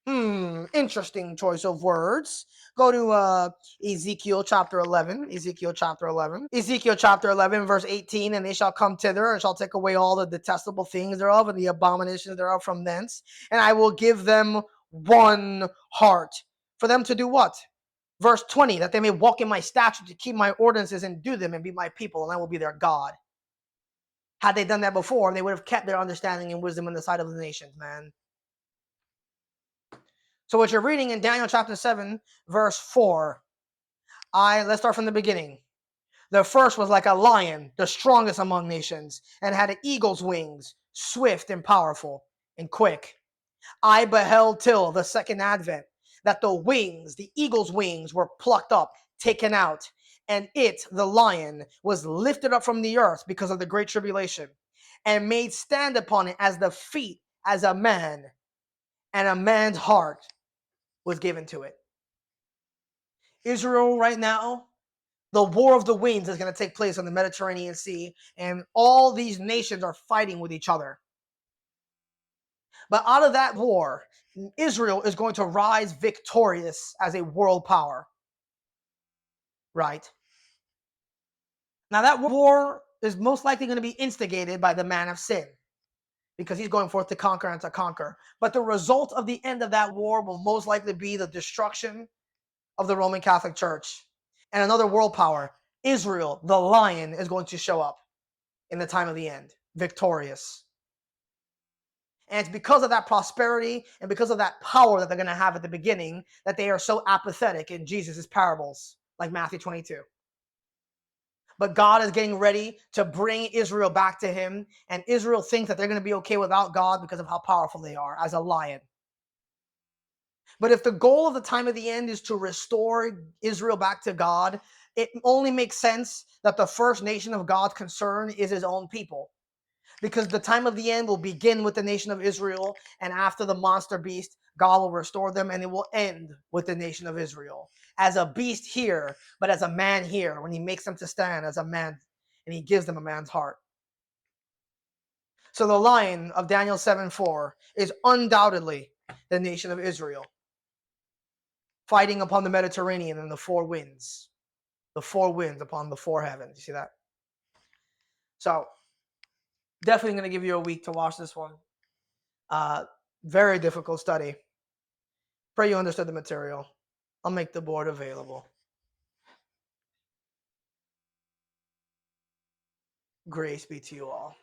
Interesting choice of words. Go to Ezekiel chapter 11. Ezekiel chapter 11, verse 18. And they shall come thither, and shall take away all the detestable things thereof, and the abominations thereof from thence. And I will give them one heart. For them to do what? Verse 20, that they may walk in my statutes, to keep my ordinances, and do them, and be my people, and I will be their God. Had they done that before, they would have kept their understanding and wisdom in the sight of the nations, man. So what you're reading in Daniel chapter 7, verse 4, let's start from the beginning. The first was like a lion, the strongest among nations, and had eagle's wings, swift and powerful and quick. I beheld till the second advent, that the eagle's wings, were plucked up, taken out, and the lion, was lifted up from the earth because of the great tribulation, and made stand upon it as the feet as a man, and a man's heart was given to it. Israel right now, the war of the winds is going to take place on the Mediterranean Sea, and all these nations are fighting with each other. But out of that war, Israel is going to rise victorious as a world power. Right? Now that war is most likely going to be instigated by the man of sin, because he's going forth to conquer and to conquer. But the result of the end of that war will most likely be the destruction of the Roman Catholic Church. And another world power, Israel, the lion, is going to show up in the time of the end, victorious. And it's because of that prosperity and because of that power that they're going to have at the beginning that they are so apathetic in Jesus' parables, like Matthew 22. But God is getting ready to bring Israel back to him, and Israel thinks that they're going to be okay without God because of how powerful they are as a lion. But if the goal of the time of the end is to restore Israel back to God, it only makes sense that the first nation of God's concern is his own people. Because the time of the end will begin with the nation of Israel, and after the monster beast, God will restore them, and it will end with the nation of Israel. As a beast here, but as a man here, when he makes them to stand as a man, and he gives them a man's heart. So the lion of Daniel 7:4 is undoubtedly the nation of Israel, fighting upon the Mediterranean and the four winds upon the four heavens. You see that? So definitely going to give you a week to watch this one. Very difficult study. Pray you understood the material. I'll make the board available. Grace be to you all.